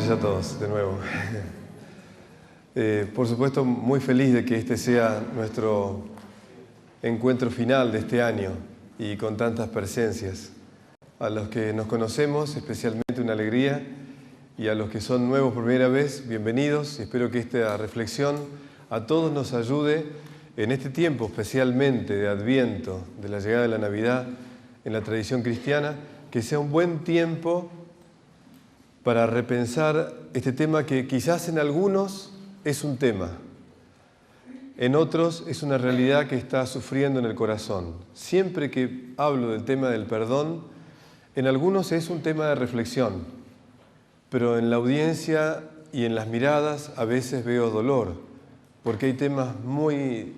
noches a todos de nuevo. Por supuesto, muy feliz de que este sea nuestro encuentro final de este año y con tantas presencias. A los que nos conocemos, especialmente una alegría, y a los que son nuevos por primera vez, bienvenidos. Y espero que esta reflexión a todos nos ayude en este tiempo, especialmente de Adviento, de la llegada de la Navidad en la tradición cristiana, que sea un buen tiempo para repensar este tema que quizás en algunos es un tema, en otros es una realidad que está sufriendo en el corazón. Siempre que hablo del tema del perdón, en algunos es un tema de reflexión, pero en la audiencia y en las miradas a veces veo dolor, porque hay temas muy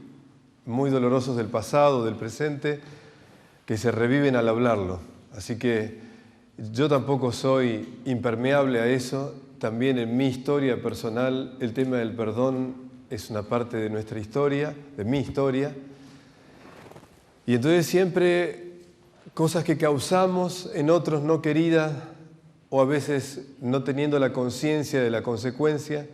dolorosos del pasado, del presente, que se reviven al hablarlo. Así que yo tampoco soy impermeable a eso. También en mi historia personal el tema del perdón es una parte de nuestra historia, de mi historia. Y entonces siempre cosas que causamos en otros no queridas, o a veces no teniendo la conciencia de la consecuencia,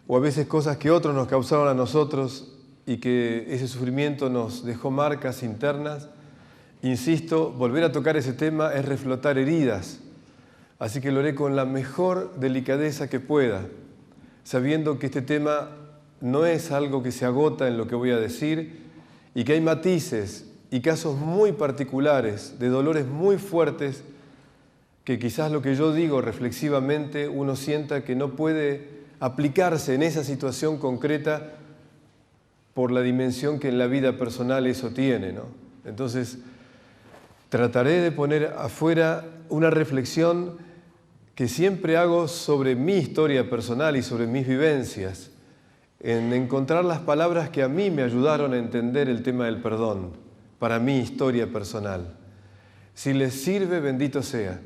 o a veces cosas que otros nos causaron a nosotros y que ese sufrimiento nos dejó marcas internas. Insisto, volver a tocar ese tema es reflotar heridas, así que lo haré con la mejor delicadeza que pueda, sabiendo que este tema no es algo que se agota en lo que voy a decir y que hay matices y casos muy particulares de dolores muy fuertes que quizás lo que yo digo reflexivamente uno sienta que no puede aplicarse en esa situación concreta por la dimensión que en la vida personal eso tiene, ¿no? Entonces, trataré de poner afuera una reflexión que siempre hago sobre mi historia personal y sobre mis vivencias, en encontrar las palabras que a mí me ayudaron a entender el tema del perdón, para mi historia personal. Si les sirve, bendito sea.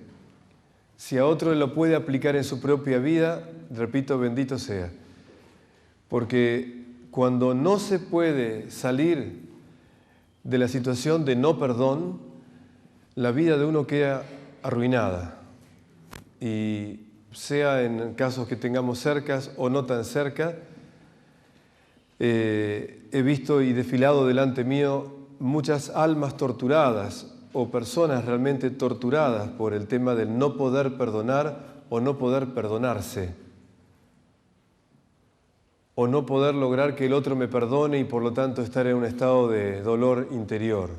Si a otro lo puede aplicar en su propia vida, repito, bendito sea. Porque cuando no se puede salir de la situación de no perdón, la vida de uno queda arruinada, y sea en casos que tengamos cercas o no tan cerca, he visto y desfilado delante mío muchas almas torturadas o personas realmente torturadas por el tema del no poder perdonar o no poder perdonarse, o no poder lograr que el otro me perdone y por lo tanto estar en un estado de dolor interior.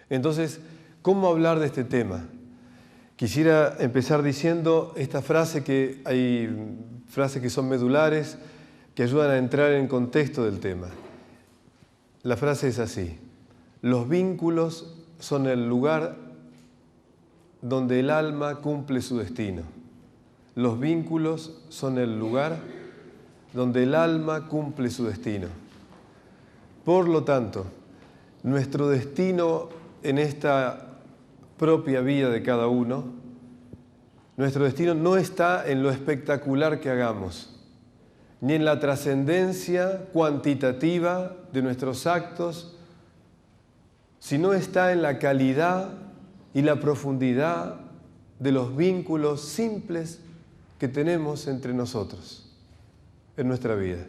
Entonces, ¿cómo hablar de este tema? Quisiera empezar diciendo esta frase, que hay frases que son medulares, que ayudan a entrar en contexto del tema. La frase es así: los vínculos son el lugar donde el alma cumple su destino. Los vínculos son el lugar donde el alma cumple su destino. Por lo tanto, nuestro destino en esta propia vida de cada uno, nuestro destino no está en lo espectacular que hagamos, ni en la trascendencia cuantitativa de nuestros actos, sino está en la calidad y la profundidad de los vínculos simples que tenemos entre nosotros en nuestra vida.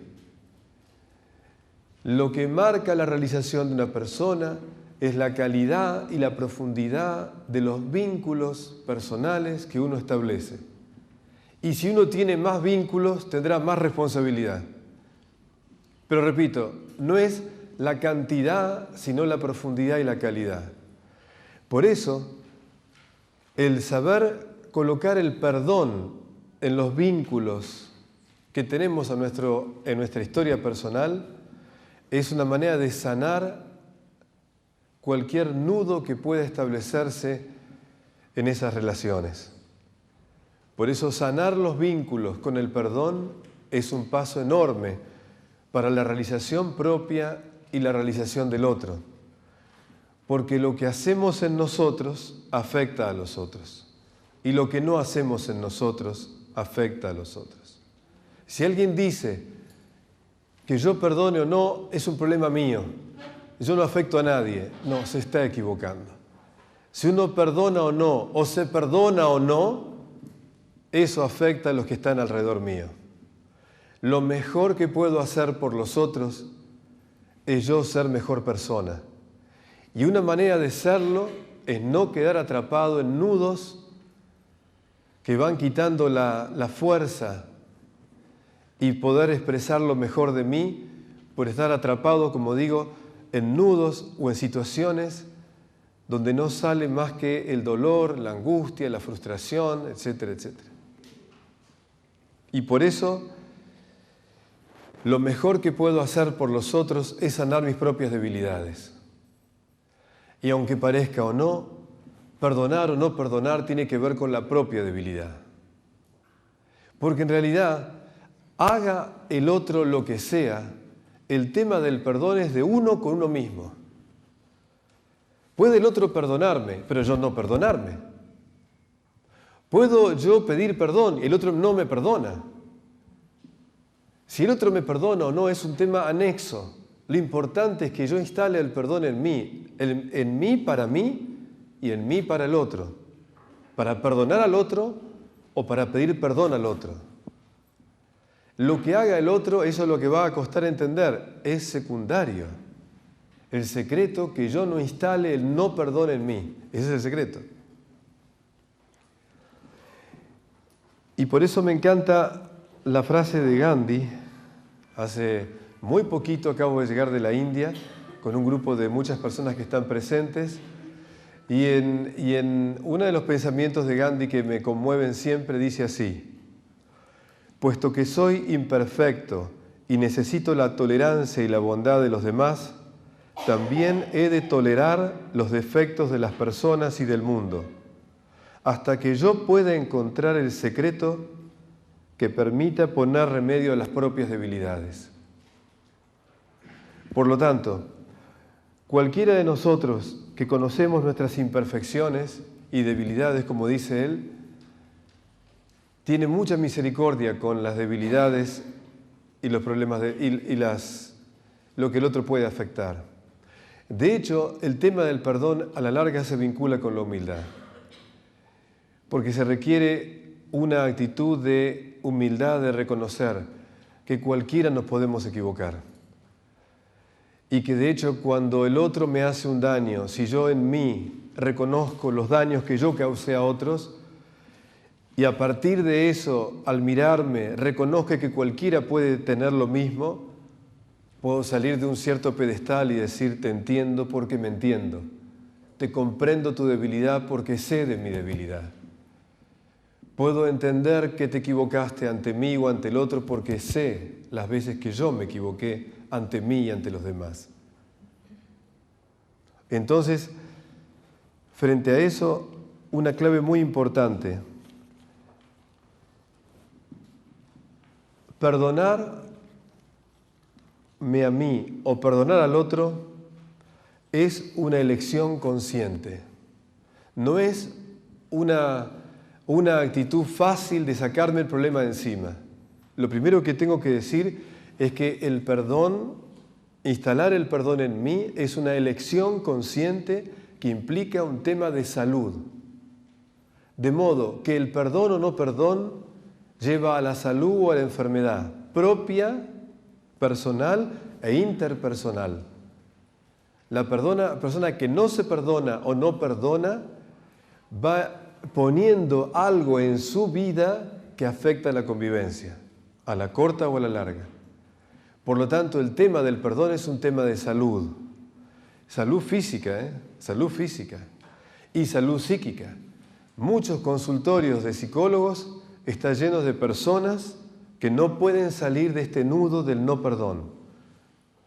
Lo que marca la realización de una persona es la calidad y la profundidad de los vínculos personales que uno establece. Y si uno tiene más vínculos, tendrá más responsabilidad. Pero repito, no es la cantidad, sino la profundidad y la calidad. Por eso, el saber colocar el perdón en los vínculos que tenemos en nuestra historia personal es una manera de sanar cualquier nudo que pueda establecerse en esas relaciones. Por eso sanar los vínculos con el perdón es un paso enorme para la realización propia y la realización del otro. Porque lo que hacemos en nosotros afecta a los otros. Y lo que no hacemos en nosotros afecta a los otros. Si alguien dice que yo perdone o no, es un problema mío. Yo no afecto a nadie. No, se está equivocando. Si uno perdona o no, o se perdona o no, eso afecta a los que están alrededor mío. Lo mejor que puedo hacer por los otros es yo ser mejor persona. Y una manera de serlo es no quedar atrapado en nudos que van quitando la fuerza y poder expresar lo mejor de mí por estar atrapado, como digo, en nudos o en situaciones donde no sale más que el dolor, la angustia, la frustración, etcétera, etcétera. Y por eso, lo mejor que puedo hacer por los otros es sanar mis propias debilidades. Y aunque parezca o no perdonar tiene que ver con la propia debilidad. Porque en realidad, haga el otro lo que sea, el tema del perdón es de uno con uno mismo. Puede el otro perdonarme, pero yo no perdonarme. Puedo yo pedir perdón y el otro no me perdona. Si el otro me perdona o no es un tema anexo. Lo importante es que yo instale el perdón en mí para mí y en mí para el otro. Para perdonar al otro o para pedir perdón al otro. Lo que haga el otro, eso es lo que va a costar entender, es secundario. El secreto que yo no instale el no perdón en mí. Ese es el secreto. Y por eso me encanta la frase de Gandhi. Hace muy poquito acabo de llegar de la India con un grupo de muchas personas que están presentes. Y en uno de los pensamientos de Gandhi que me conmueven siempre dice así: puesto que soy imperfecto y necesito la tolerancia y la bondad de los demás, también he de tolerar los defectos de las personas y del mundo, hasta que yo pueda encontrar el secreto que permita poner remedio a las propias debilidades. Por lo tanto, cualquiera de nosotros que conocemos nuestras imperfecciones y debilidades, como dice él, tiene mucha misericordia con las debilidades y los problemas lo que el otro puede afectar. De hecho, el tema del perdón a la larga se vincula con la humildad, porque se requiere una actitud de humildad, de reconocer que cualquiera nos podemos equivocar. Y que de hecho cuando el otro me hace un daño, si yo en mí reconozco los daños que yo causé a otros, y a partir de eso, al mirarme, reconozco que cualquiera puede tener lo mismo, puedo salir de un cierto pedestal y decir, te entiendo porque me entiendo. Te comprendo tu debilidad porque sé de mi debilidad. Puedo entender que te equivocaste ante mí o ante el otro porque sé las veces que yo me equivoqué ante mí y ante los demás. Entonces, frente a eso, una clave muy importante. Perdonarme a mí o perdonar al otro es una elección consciente. No es una actitud fácil de sacarme el problema de encima. Lo primero que tengo que decir es que el perdón, instalar el perdón en mí, es una elección consciente que implica un tema de salud. De modo que el perdón o no perdón lleva a la salud o a la enfermedad propia, personal e interpersonal. La persona que no se perdona o no perdona va poniendo algo en su vida que afecta a la convivencia, a la corta o a la larga. Por lo tanto, el tema del perdón es un tema de salud. Salud física, salud física y salud psíquica. Muchos consultorios de psicólogos están llenos de personas que no pueden salir de este nudo del no perdón.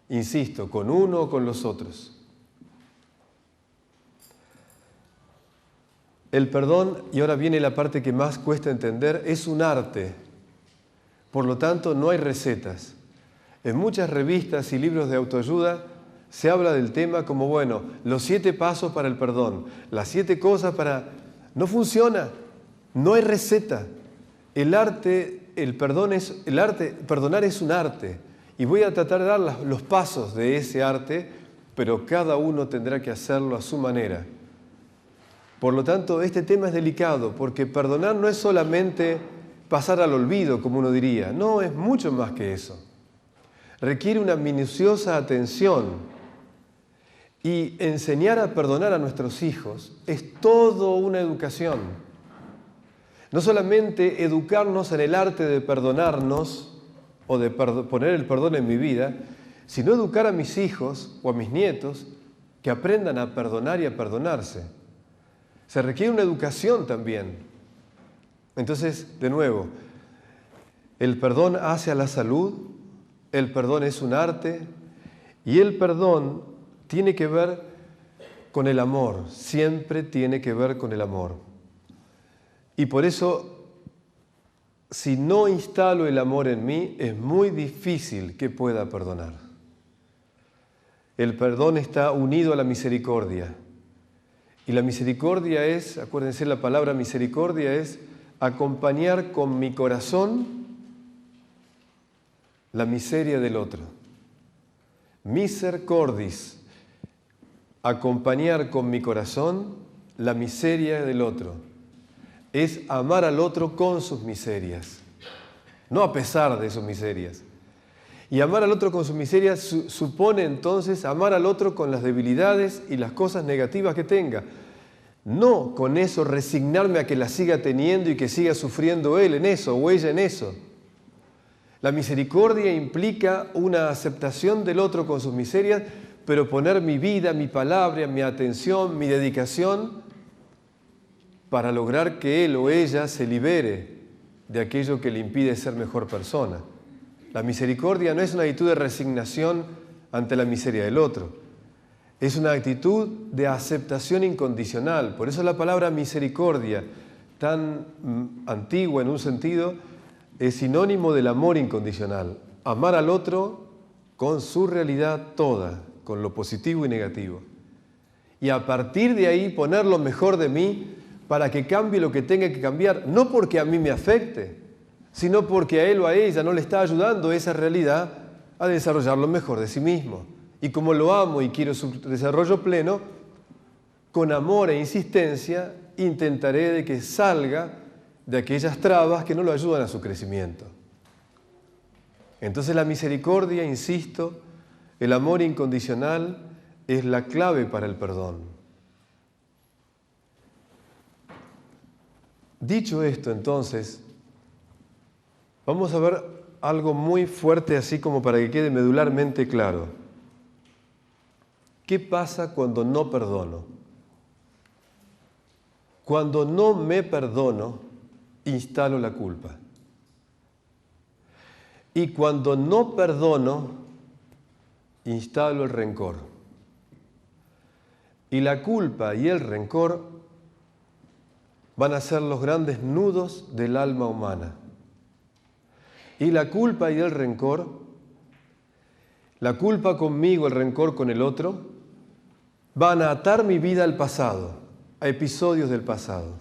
Insisto, con uno o con los otros. El perdón, y ahora viene la parte que más cuesta entender, es un arte. Por lo tanto, no hay recetas. En muchas revistas y libros de autoayuda se habla del tema como, bueno, los 7 pasos para el perdón, las 7 cosas para... No funciona, no hay receta. Perdonar es un arte. Y voy a tratar de dar los pasos de ese arte, pero cada uno tendrá que hacerlo a su manera. Por lo tanto, este tema es delicado, porque perdonar no es solamente pasar al olvido, como uno diría. No, es mucho más que eso. Requiere una minuciosa atención. Y enseñar a perdonar a nuestros hijos es toda una educación. No solamente educarnos en el arte de perdonarnos o de poner el perdón en mi vida, sino educar a mis hijos o a mis nietos que aprendan a perdonar y a perdonarse. Se requiere una educación también. Entonces, de nuevo, el perdón hace a la salud, el perdón es un arte y el perdón tiene que ver con el amor, siempre tiene que ver con el amor. Y por eso, si no instalo el amor en mí, es muy difícil que pueda perdonar. El perdón está unido a la misericordia. Y la misericordia es, acuérdense, la palabra misericordia es acompañar con mi corazón la miseria del otro. Miser cordis, acompañar con mi corazón la miseria del otro. Es amar al otro con sus miserias, no a pesar de sus miserias. Y amar al otro con sus miserias supone entonces amar al otro con las debilidades y las cosas negativas que tenga. No con eso resignarme a que las siga teniendo y que siga sufriendo él en eso o ella en eso. La misericordia implica una aceptación del otro con sus miserias, pero poner mi vida, mi palabra, mi atención, mi dedicación para lograr que él o ella se libere de aquello que le impide ser mejor persona. La misericordia no es una actitud de resignación ante la miseria del otro. Es una actitud de aceptación incondicional. Por eso la palabra misericordia, tan antigua en un sentido, es sinónimo del amor incondicional. Amar al otro con su realidad toda, con lo positivo y negativo. Y a partir de ahí poner lo mejor de mí para que cambie lo que tenga que cambiar, no porque a mí me afecte, sino porque a él o a ella no le está ayudando esa realidad a desarrollar lo mejor de sí mismo. Y como lo amo y quiero su desarrollo pleno, con amor e insistencia intentaré de que salga de aquellas trabas que no lo ayudan a su crecimiento. Entonces la misericordia, insisto, el amor incondicional es la clave para el perdón. Dicho esto, entonces, vamos a ver algo muy fuerte, así como para que quede medularmente claro. ¿Qué pasa cuando no perdono? Cuando no me perdono, instalo la culpa. Y cuando no perdono, instalo el rencor. Y la culpa y el rencor van a ser los grandes nudos del alma humana. Y la culpa y el rencor, la culpa conmigo, el rencor con el otro, van a atar mi vida al pasado, a episodios del pasado.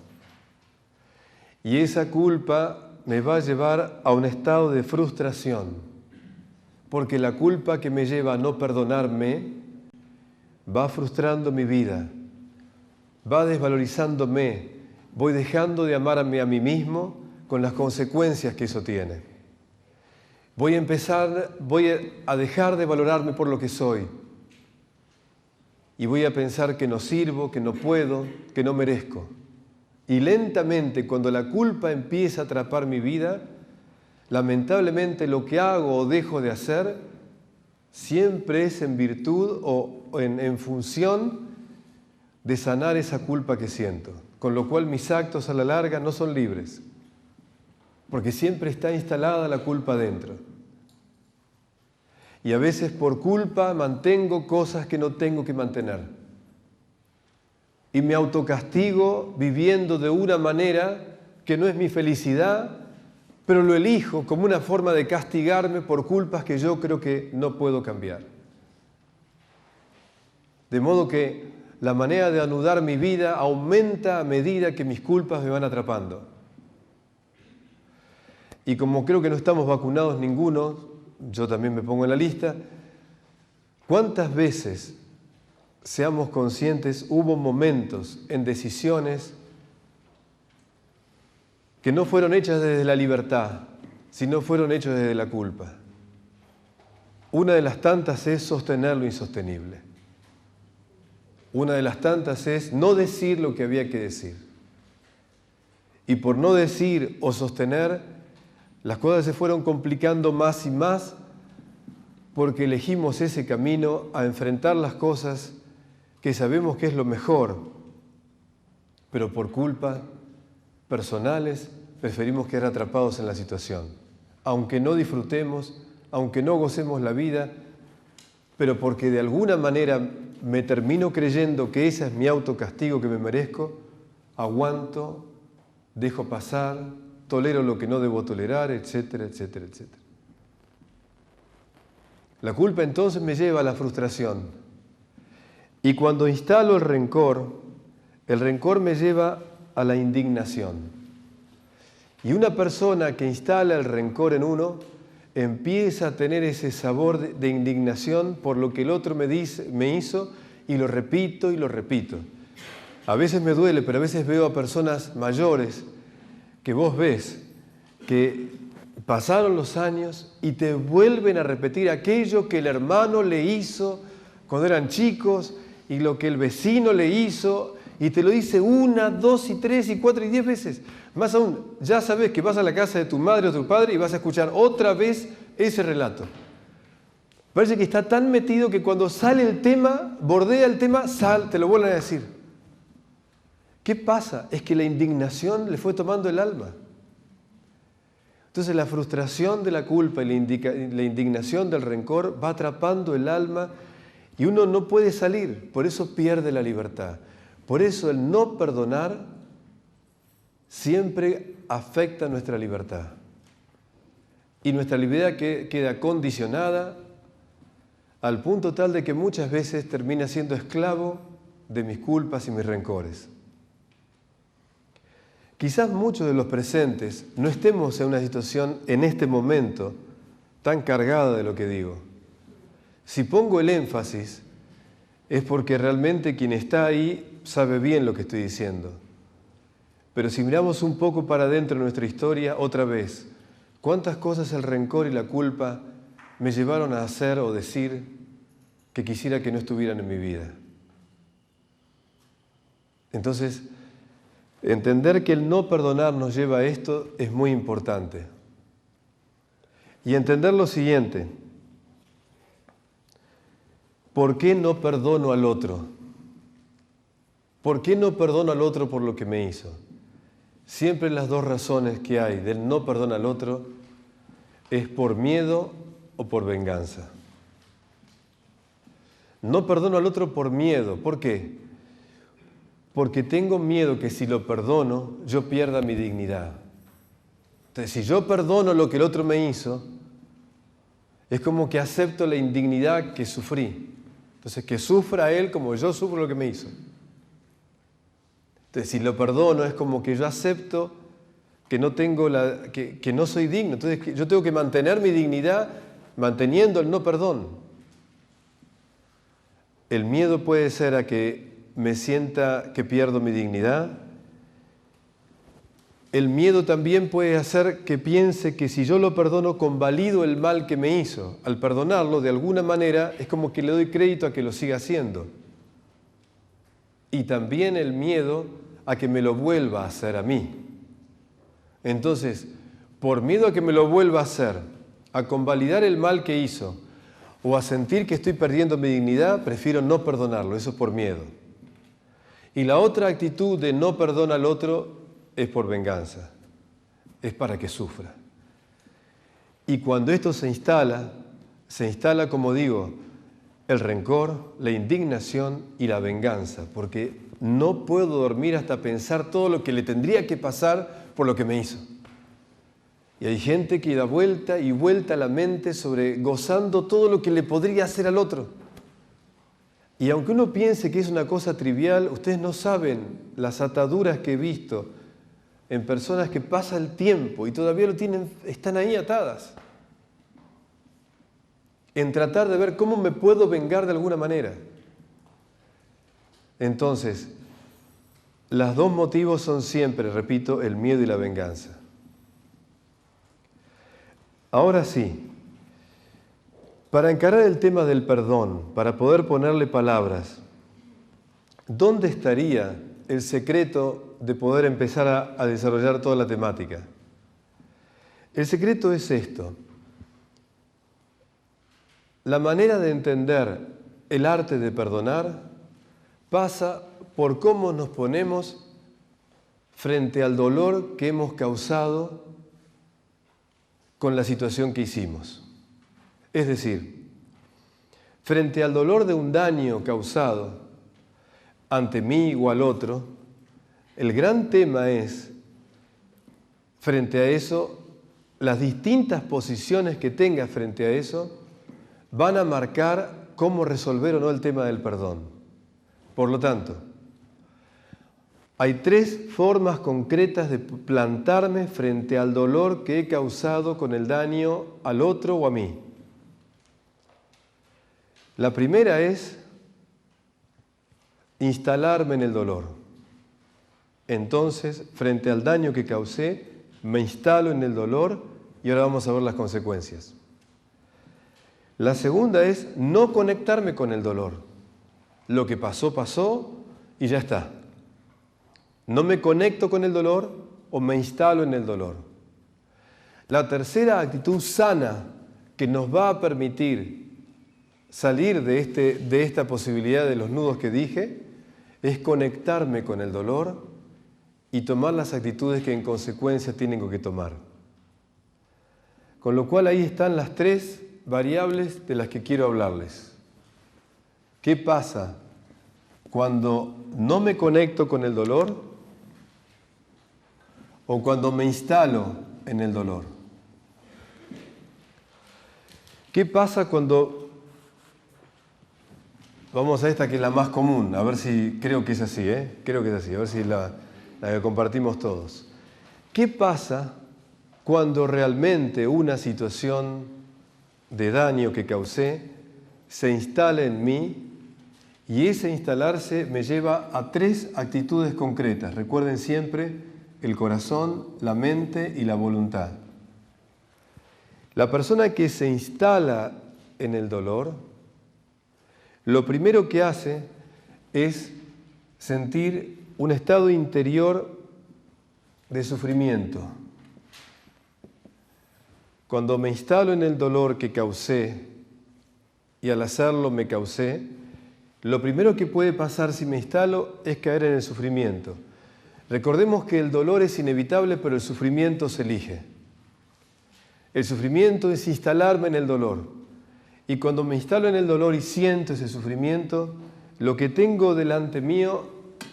Y esa culpa me va a llevar a un estado de frustración, porque la culpa que me lleva a no perdonarme va frustrando mi vida, va desvalorizándome, voy dejando de amarme a mí mismo con las consecuencias que eso tiene. Voy a dejar de valorarme por lo que soy y voy a pensar que no sirvo, que no puedo, que no merezco. Y lentamente, cuando la culpa empieza a atrapar mi vida, lamentablemente lo que hago o dejo de hacer siempre es en virtud o en función de sanar esa culpa que siento, con lo cual mis actos a la larga no son libres, porque siempre está instalada la culpa dentro. Y a veces por culpa mantengo cosas que no tengo que mantener. Y me autocastigo viviendo de una manera que no es mi felicidad, pero lo elijo como una forma de castigarme por culpas que yo creo que no puedo cambiar. De modo que la manera de anudar mi vida aumenta a medida que mis culpas me van atrapando. Y como creo que no estamos vacunados ninguno, yo también me pongo en la lista, ¿cuántas veces seamos conscientes, hubo momentos en decisiones que no fueron hechas desde la libertad, sino fueron hechas desde la culpa. Una de las tantas es sostener lo insostenible. Una de las tantas es no decir lo que había que decir. Y por no decir o sostener, las cosas se fueron complicando más y más porque elegimos ese camino a enfrentar las cosas que sabemos que es lo mejor, pero por culpa personales preferimos quedar atrapados en la situación. Aunque no disfrutemos, aunque no gocemos la vida, pero porque de alguna manera me termino creyendo que ese es mi autocastigo que me merezco, aguanto, dejo pasar, tolero lo que no debo tolerar, etcétera, etcétera, etcétera. La culpa entonces me lleva a la frustración. Y cuando instalo el rencor me lleva a la indignación. Y una persona que instala el rencor en uno empieza a tener ese sabor de indignación por lo que el otro me hizo, y lo repito y lo repito. A veces me duele, pero a veces veo a personas mayores que vos ves que pasaron los años y te vuelven a repetir aquello que el hermano le hizo cuando eran chicos y lo que el vecino le hizo, y te lo dice 1, 2, 3, 4 y 10 veces. Más aún, ya sabes que vas a la casa de tu madre o tu padre y vas a escuchar otra vez ese relato. Parece que está tan metido que cuando sale el tema, bordea el tema, te lo vuelven a decir. ¿Qué pasa? Es que la indignación le fue tomando el alma. Entonces la frustración de la culpa y la indignación del rencor va atrapando el alma y uno no puede salir, por eso pierde la libertad. Por eso el no perdonar siempre afecta nuestra libertad. Y nuestra libertad queda condicionada al punto tal de que muchas veces termina siendo esclavo de mis culpas y mis rencores. Quizás muchos de los presentes no estemos en una situación en este momento tan cargada de lo que digo. Si pongo el énfasis es porque realmente quien está ahí sabe bien lo que estoy diciendo. Pero si miramos un poco para adentro de nuestra historia, otra vez, ¿cuántas cosas el rencor y la culpa me llevaron a hacer o decir que quisiera que no estuvieran en mi vida? Entonces, entender que el no perdonar nos lleva a esto es muy importante. Y entender lo siguiente: ¿por qué no perdono al otro? ¿Por qué no perdono al otro por lo que me hizo? Siempre las dos razones que hay del no perdón al otro es por miedo o por venganza. No perdono al otro por miedo. ¿Por qué? Porque tengo miedo que si lo perdono, yo pierda mi dignidad. Entonces, si yo perdono lo que el otro me hizo, es como que acepto la indignidad que sufrí. Entonces, que sufra él como yo sufro lo que me hizo. Entonces, si lo perdono, es como que yo acepto que no tengo que no soy digno. Entonces, yo tengo que mantener mi dignidad manteniendo el no perdón. El miedo puede ser a que me sienta que pierdo mi dignidad. El miedo también puede hacer que piense que si yo lo perdono, convalido el mal que me hizo. Al perdonarlo, de alguna manera, es como que le doy crédito a que lo siga haciendo. Y también el miedo a que me lo vuelva a hacer a mí. Entonces, por miedo a que me lo vuelva a hacer, a convalidar el mal que hizo, o a sentir que estoy perdiendo mi dignidad, prefiero no perdonarlo. Eso es por miedo. Y la otra actitud de no perdón al otro es por venganza. Es para que sufra. Y cuando esto se instala, como digo, el rencor, la indignación y la venganza, porque no puedo dormir hasta pensar todo lo que le tendría que pasar por lo que me hizo. Y hay gente que da vuelta y vuelta la mente gozando todo lo que le podría hacer al otro. Y aunque uno piense que es una cosa trivial, ustedes no saben las ataduras que he visto en personas que pasa el tiempo y todavía están ahí atadas. En tratar de ver cómo me puedo vengar de alguna manera. Entonces, los dos motivos son siempre, repito, el miedo y la venganza. Ahora sí, para encarar el tema del perdón, para poder ponerle palabras, ¿dónde estaría el secreto de poder empezar a desarrollar toda la temática? El secreto es esto. La manera de entender el arte de perdonar pasa por cómo nos ponemos frente al dolor que hemos causado con la situación que hicimos. Es decir, frente al dolor de un daño causado ante mí o al otro, el gran tema es, frente a eso, las distintas posiciones que tengas frente a eso van a marcar cómo resolver o no el tema del perdón. Por lo tanto, hay 3 formas concretas de plantarme frente al dolor que he causado con el daño al otro o a mí. La primera es instalarme en el dolor. Entonces, frente al daño que causé, me instalo en el dolor y ahora vamos a ver las consecuencias. La segunda es no conectarme con el dolor. Lo que pasó, pasó y ya está. No me conecto con el dolor o me instalo en el dolor. La tercera actitud sana que nos va a permitir salir de esta posibilidad de los nudos que dije es conectarme con el dolor y tomar las actitudes que en consecuencia tienen que tomar. Con lo cual ahí están las 3 variables de las que quiero hablarles. ¿Qué pasa cuando no me conecto con el dolor o cuando me instalo en el dolor? ¿Qué pasa cuando... Vamos a esta que es la más común, a ver si creo que es así, creo que es así, a ver si la que compartimos todos. ¿Qué pasa cuando realmente una situación de daño que causé se instala en mí y ese instalarse me lleva a 3 actitudes concretas? Recuerden siempre el corazón, la mente y la voluntad. La persona que se instala en el dolor, lo primero que hace es sentir un estado interior de sufrimiento. Cuando me instalo en el dolor que causé y al hacerlo me causé, lo primero que puede pasar si me instalo es caer en el sufrimiento. Recordemos que el dolor es inevitable, pero el sufrimiento se elige. El sufrimiento es instalarme en el dolor. Y cuando me instalo en el dolor y siento ese sufrimiento, lo que tengo delante mío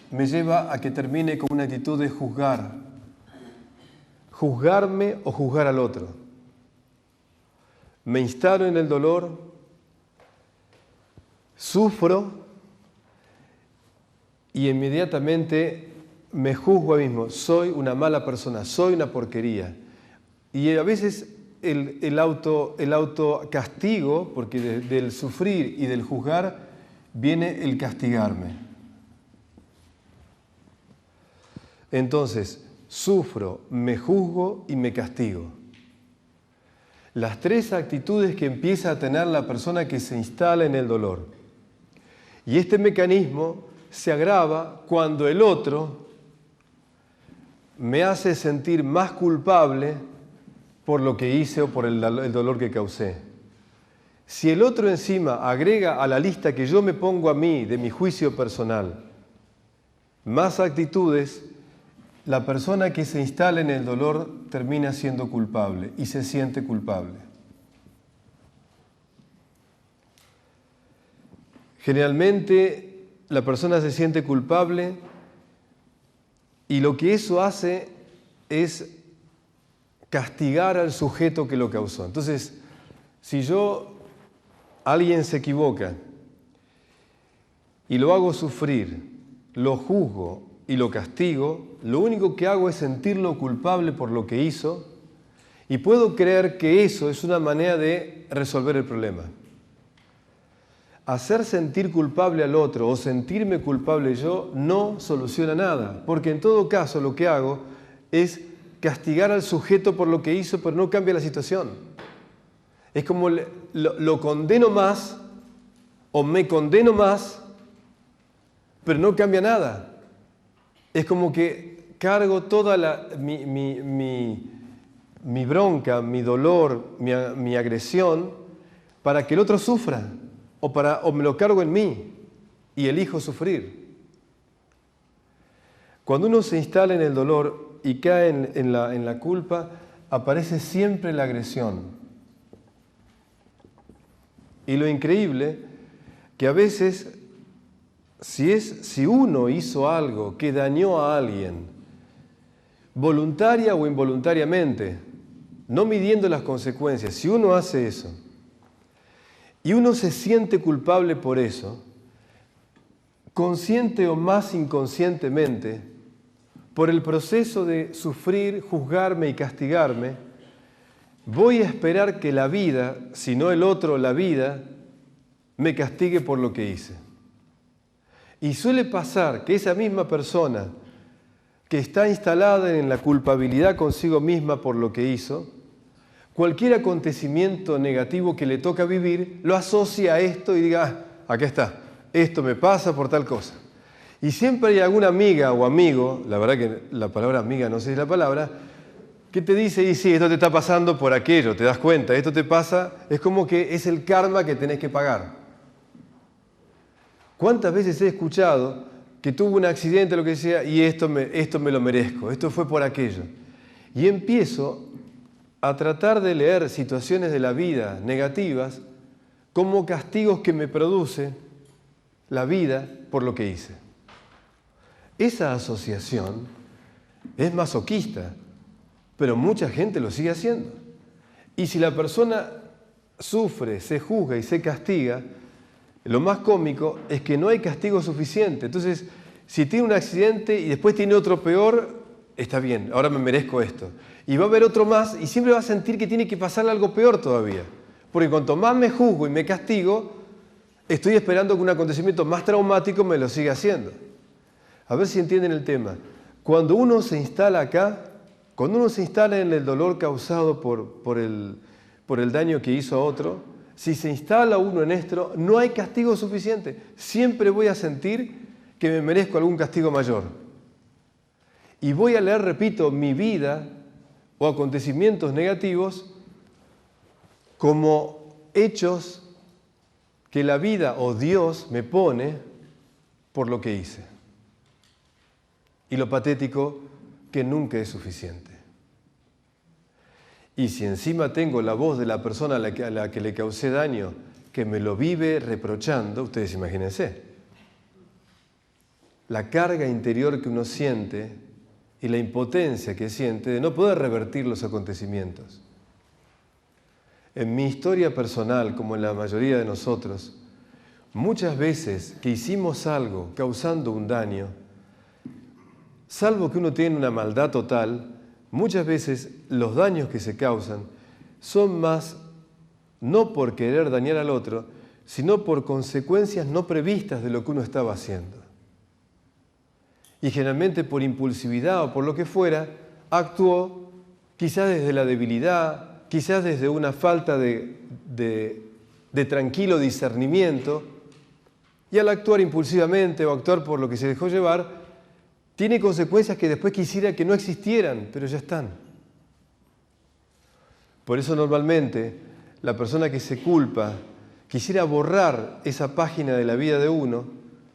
me lleva a que termine con una actitud de juzgar. Juzgarme o juzgar al otro. Me instalo en el dolor, sufro y inmediatamente me juzgo a mí mismo. Soy una mala persona, soy una porquería. Y a veces el autocastigo, porque del sufrir y del juzgar viene el castigarme. Entonces, sufro, me juzgo y me castigo. Las 3 actitudes que empieza a tener la persona que se instala en el dolor. Y este mecanismo se agrava cuando el otro me hace sentir más culpable por lo que hice o por el dolor que causé. Si el otro encima agrega a la lista que yo me pongo a mí de mi juicio personal más actitudes, la persona que se instala en el dolor termina siendo culpable y se siente culpable. Generalmente la persona se siente culpable y lo que eso hace es castigar al sujeto que lo causó. Entonces, si alguien se equivoca y lo hago sufrir, lo juzgo y lo castigo, lo único que hago es sentirlo culpable por lo que hizo y puedo creer que eso es una manera de resolver el problema. hacer sentir culpable al otro o sentirme culpable yo no soluciona nada, porque en todo caso lo que hago es castigar al sujeto por lo que hizo, pero no cambia la situación. Es como lo condeno más o me condeno más, pero no cambia nada. Es como que cargo toda mi bronca, mi dolor, mi agresión para que el otro sufra o me lo cargo en mí y elijo sufrir. Cuando uno se instala en el dolor y cae en la culpa, aparece siempre la agresión. Y lo increíble, que a veces, si uno hizo algo que dañó a alguien, voluntaria o involuntariamente, no midiendo las consecuencias, si uno hace eso, y uno se siente culpable por eso, consciente o más inconscientemente, por el proceso de sufrir, juzgarme y castigarme, voy a esperar que la vida, si no el otro, la vida, me castigue por lo que hice. Y suele pasar que esa misma persona que está instalada en la culpabilidad consigo misma por lo que hizo, cualquier acontecimiento negativo que le toca vivir, lo asocia a esto y diga, acá está, esto me pasa por tal cosa. Y siempre hay alguna amiga o amigo, la verdad que la palabra amiga no sé si es la palabra, que te dice, y sí, esto te está pasando por aquello, te das cuenta, esto te pasa, es como que es el karma que tenés que pagar. ¿Cuántas veces he escuchado que tuvo un accidente, lo que sea, y esto me lo merezco, esto fue por aquello? Y empiezo a tratar de leer situaciones de la vida negativas como castigos que me produce la vida por lo que hice. Esa asociación es masoquista, pero mucha gente lo sigue haciendo. Y si la persona sufre, se juzga y se castiga, lo más cómico es que no hay castigo suficiente. Entonces, si tiene un accidente y después tiene otro peor, está bien, ahora me merezco esto. Y va a haber otro más y siempre va a sentir que tiene que pasarle algo peor todavía. Porque cuanto más me juzgo y me castigo, estoy esperando que un acontecimiento más traumático me lo siga haciendo. A ver si entienden el tema. Cuando uno se instala acá, cuando uno se instala en el dolor causado por el daño que hizo a otro, si se instala uno en esto, no hay castigo suficiente. Siempre voy a sentir que me merezco algún castigo mayor. Y voy a leer, repito, mi vida o acontecimientos negativos como hechos que la vida o Dios me pone por lo que hice. Y lo patético, que nunca es suficiente. Y si encima tengo la voz de la persona a la que le causé daño, que me lo vive reprochando, ustedes imagínense, la carga interior que uno siente y la impotencia que siente de no poder revertir los acontecimientos. En mi historia personal, como en la mayoría de nosotros, muchas veces que hicimos algo causando un daño, salvo que uno tiene una maldad total, muchas veces los daños que se causan son más no por querer dañar al otro, sino por consecuencias no previstas de lo que uno estaba haciendo. Y generalmente por impulsividad o por lo que fuera, actuó quizás desde la debilidad, quizás desde una falta de tranquilo discernimiento, y al actuar impulsivamente o actuar por lo que se dejó llevar, tiene consecuencias que después quisiera que no existieran, pero ya están. Por eso normalmente la persona que se culpa quisiera borrar esa página de la vida de uno,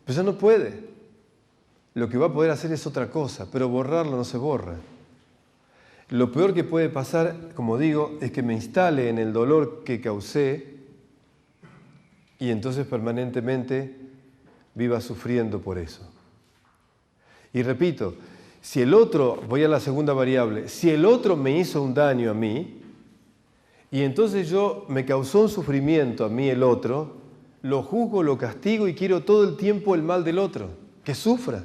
pero ya no puede. Lo que va a poder hacer es otra cosa, pero borrarlo no se borra. Lo peor que puede pasar, como digo, es que me instale en el dolor que causé y entonces permanentemente viva sufriendo por eso. Y repito, si el otro, voy a la segunda variable, si el otro me hizo un daño a mí, y entonces me causó un sufrimiento a mí el otro, lo juzgo, lo castigo y quiero todo el tiempo el mal del otro, que sufra.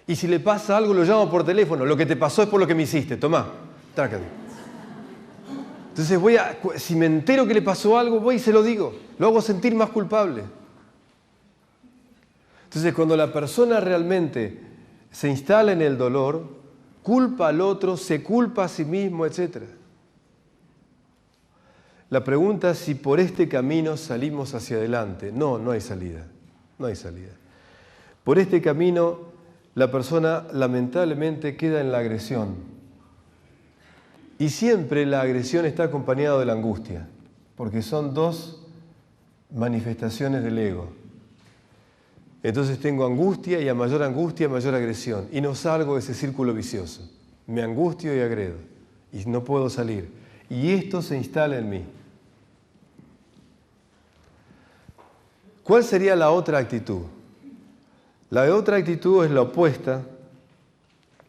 Y si le pasa algo, lo llamo por teléfono, lo que te pasó es por lo que me hiciste, tomá, trácate. Entonces si me entero que le pasó algo, voy y se lo digo, lo hago sentir más culpable. Entonces, cuando la persona realmente se instala en el dolor, culpa al otro, se culpa a sí mismo, etc. La pregunta es si por este camino salimos hacia adelante. No, no hay salida. No hay salida. Por este camino, la persona lamentablemente queda en la agresión. Y siempre la agresión está acompañada de la angustia, porque son dos manifestaciones del ego. Entonces tengo angustia y a mayor angustia, mayor agresión. Y no salgo de ese círculo vicioso. Me angustio y agredo. Y no puedo salir. Y esto se instala en mí. ¿Cuál sería la otra actitud? La otra actitud es la opuesta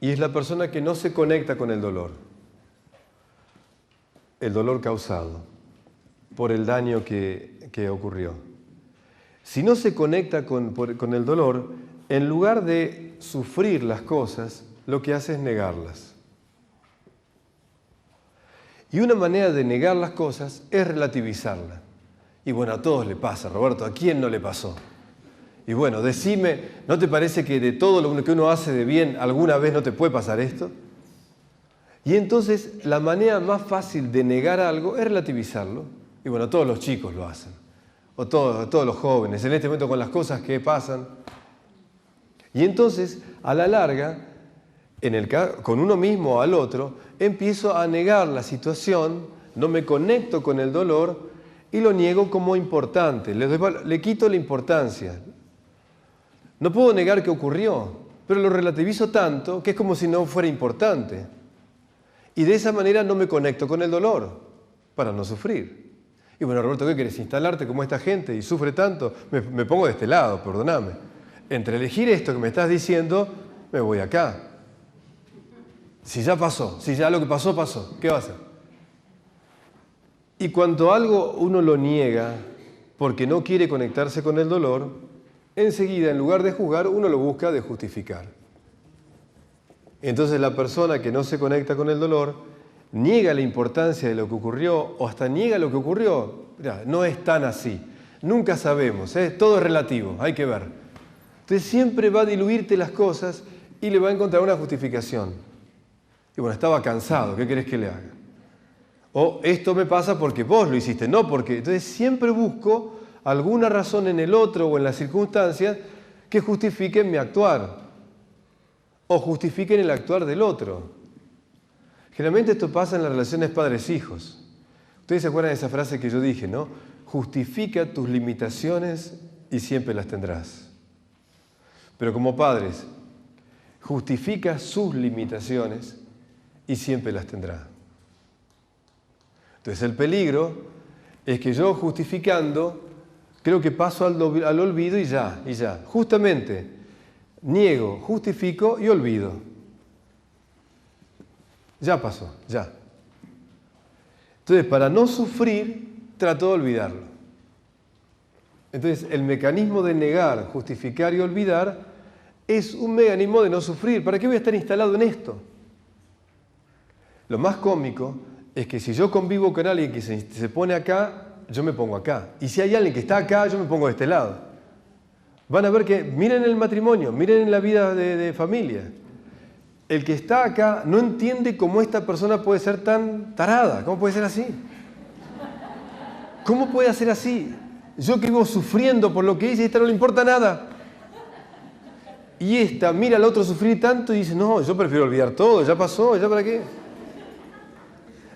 y es la persona que no se conecta con el dolor causado por el daño que ocurrió. Si no se conecta con el dolor, en lugar de sufrir las cosas, lo que hace es negarlas. Y una manera de negar las cosas es relativizarlas. Y bueno, a todos le pasa, Roberto, ¿a quién no le pasó? Y bueno, decime, ¿no te parece que de todo lo que uno hace de bien, alguna vez no te puede pasar esto? Y entonces la manera más fácil de negar algo es relativizarlo. Y bueno, todos los chicos lo hacen, o todos los jóvenes, en este momento con las cosas que pasan. Y entonces, a la larga, con uno mismo o al otro, empiezo a negar la situación, no me conecto con el dolor y lo niego como importante, le quito la importancia. No puedo negar que ocurrió, pero lo relativizo tanto que es como si no fuera importante. Y de esa manera no me conecto con el dolor, para no sufrir. Y bueno, Roberto, ¿qué querés? ¿Instalarte como esta gente y sufre tanto? Me pongo de este lado, perdóname. Entre elegir esto que me estás diciendo, me voy acá. Si ya pasó, si ya lo que pasó, pasó, ¿qué va a hacer? Y cuando algo uno lo niega porque no quiere conectarse con el dolor, enseguida, en lugar de juzgar, uno lo busca de justificar. Entonces la persona que no se conecta con el dolor niega la importancia de lo que ocurrió o hasta niega lo que ocurrió. Mirá, no es tan así. Nunca sabemos, todo es relativo, hay que ver. Entonces siempre va a diluirte las cosas y le va a encontrar una justificación. Y bueno, estaba cansado, ¿qué querés que le haga? O esto me pasa porque vos lo hiciste, no porque... Entonces siempre busco alguna razón en el otro o en las circunstancias que justifiquen mi actuar o justifiquen el actuar del otro. Generalmente esto pasa en las relaciones padres-hijos. Ustedes se acuerdan de esa frase que yo dije, ¿no? Justifica tus limitaciones y siempre las tendrás. Pero como padres, justifica sus limitaciones y siempre las tendrá. Entonces el peligro es que yo justificando creo que paso al olvido y ya. Justamente niego, justifico y olvido. Ya pasó, ya. Entonces para no sufrir trato de olvidarlo. Entonces el mecanismo de negar, justificar y olvidar es un mecanismo de no sufrir. ¿Para qué voy a estar instalado en esto? Lo más cómico es que si yo convivo con alguien que se pone acá, yo me pongo acá. Y si hay alguien que está acá, yo me pongo de este lado. Van a ver que, miren el matrimonio, miren en la vida de familia. El que está acá no entiende cómo esta persona puede ser tan tarada. ¿Cómo puede ser así? ¿Cómo puede ser así? Yo que vivo sufriendo por lo que hice y a esta no le importa nada. Y esta mira al otro sufrir tanto y dice, no, yo prefiero olvidar todo, ya pasó, ¿ya para qué?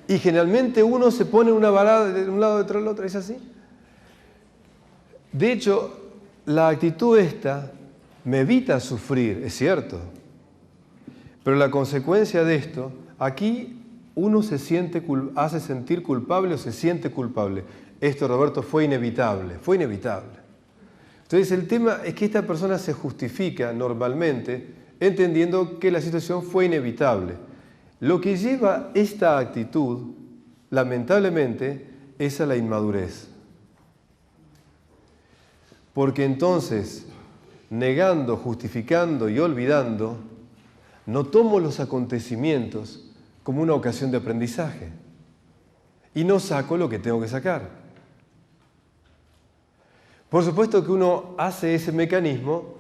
Y generalmente uno se pone una varada de un lado detrás del otro, ¿es así? De hecho, la actitud esta me evita sufrir, es cierto. Pero la consecuencia de esto, aquí uno hace sentir culpable o se siente culpable. Esto, Roberto, fue inevitable. Entonces el tema es que esta persona se justifica normalmente entendiendo que la situación fue inevitable. Lo que lleva esta actitud, lamentablemente, es a la inmadurez. Porque entonces, negando, justificando y olvidando, no tomo los acontecimientos como una ocasión de aprendizaje y no saco lo que tengo que sacar. Por supuesto que uno hace ese mecanismo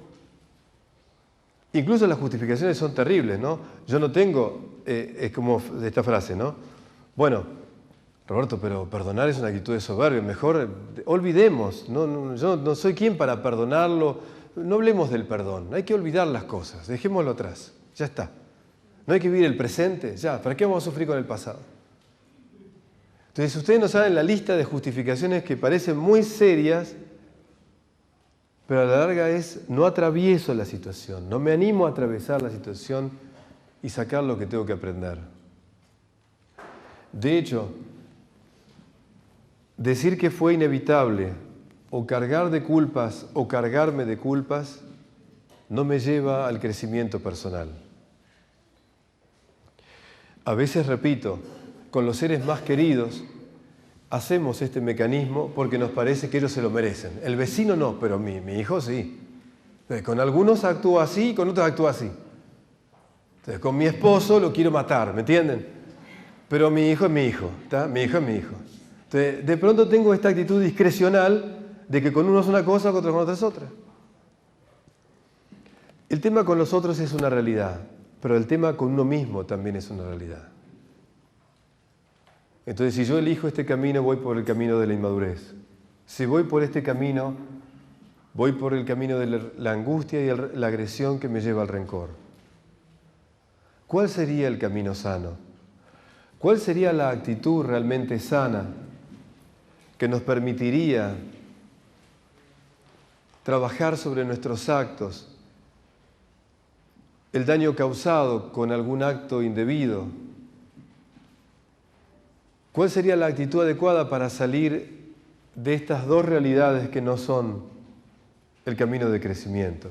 Incluso las justificaciones son terribles, ¿no? Yo no tengo, es como esta frase, ¿no? Bueno, Roberto, pero perdonar es una actitud de soberbia, mejor olvidemos, yo no soy quien para perdonarlo, no hablemos del perdón, hay que olvidar las cosas, dejémoslo atrás, ya está. No hay que vivir el presente, ya, ¿para qué vamos a sufrir con el pasado? Entonces, ustedes no saben la lista de justificaciones que parecen muy serias, pero a la larga es, no atravieso la situación, no me animo a atravesar la situación y sacar lo que tengo que aprender. De hecho, decir que fue inevitable o cargar de culpas o cargarme de culpas no me lleva al crecimiento personal. A veces, repito, con los seres más queridos hacemos este mecanismo porque nos parece que ellos se lo merecen. El vecino no, pero mi hijo sí. Entonces, con algunos actúo así y con otros actúo así. Entonces, con mi esposo lo quiero matar, ¿me entienden? Pero mi hijo es mi hijo, ¿está? Mi hijo es mi hijo. Entonces, de pronto tengo esta actitud discrecional de que con uno es una cosa, con otro es otra. El tema con los otros es una realidad, pero el tema con uno mismo también es una realidad. Entonces, si yo elijo este camino, voy por el camino de la inmadurez. Si voy por este camino, voy por el camino de la angustia y la agresión que me lleva al rencor. ¿Cuál sería el camino sano? ¿Cuál sería la actitud realmente sana que nos permitiría trabajar sobre nuestros actos, el daño causado con algún acto indebido? ¿Cuál sería la actitud adecuada para salir de estas dos realidades que no son el camino de crecimiento?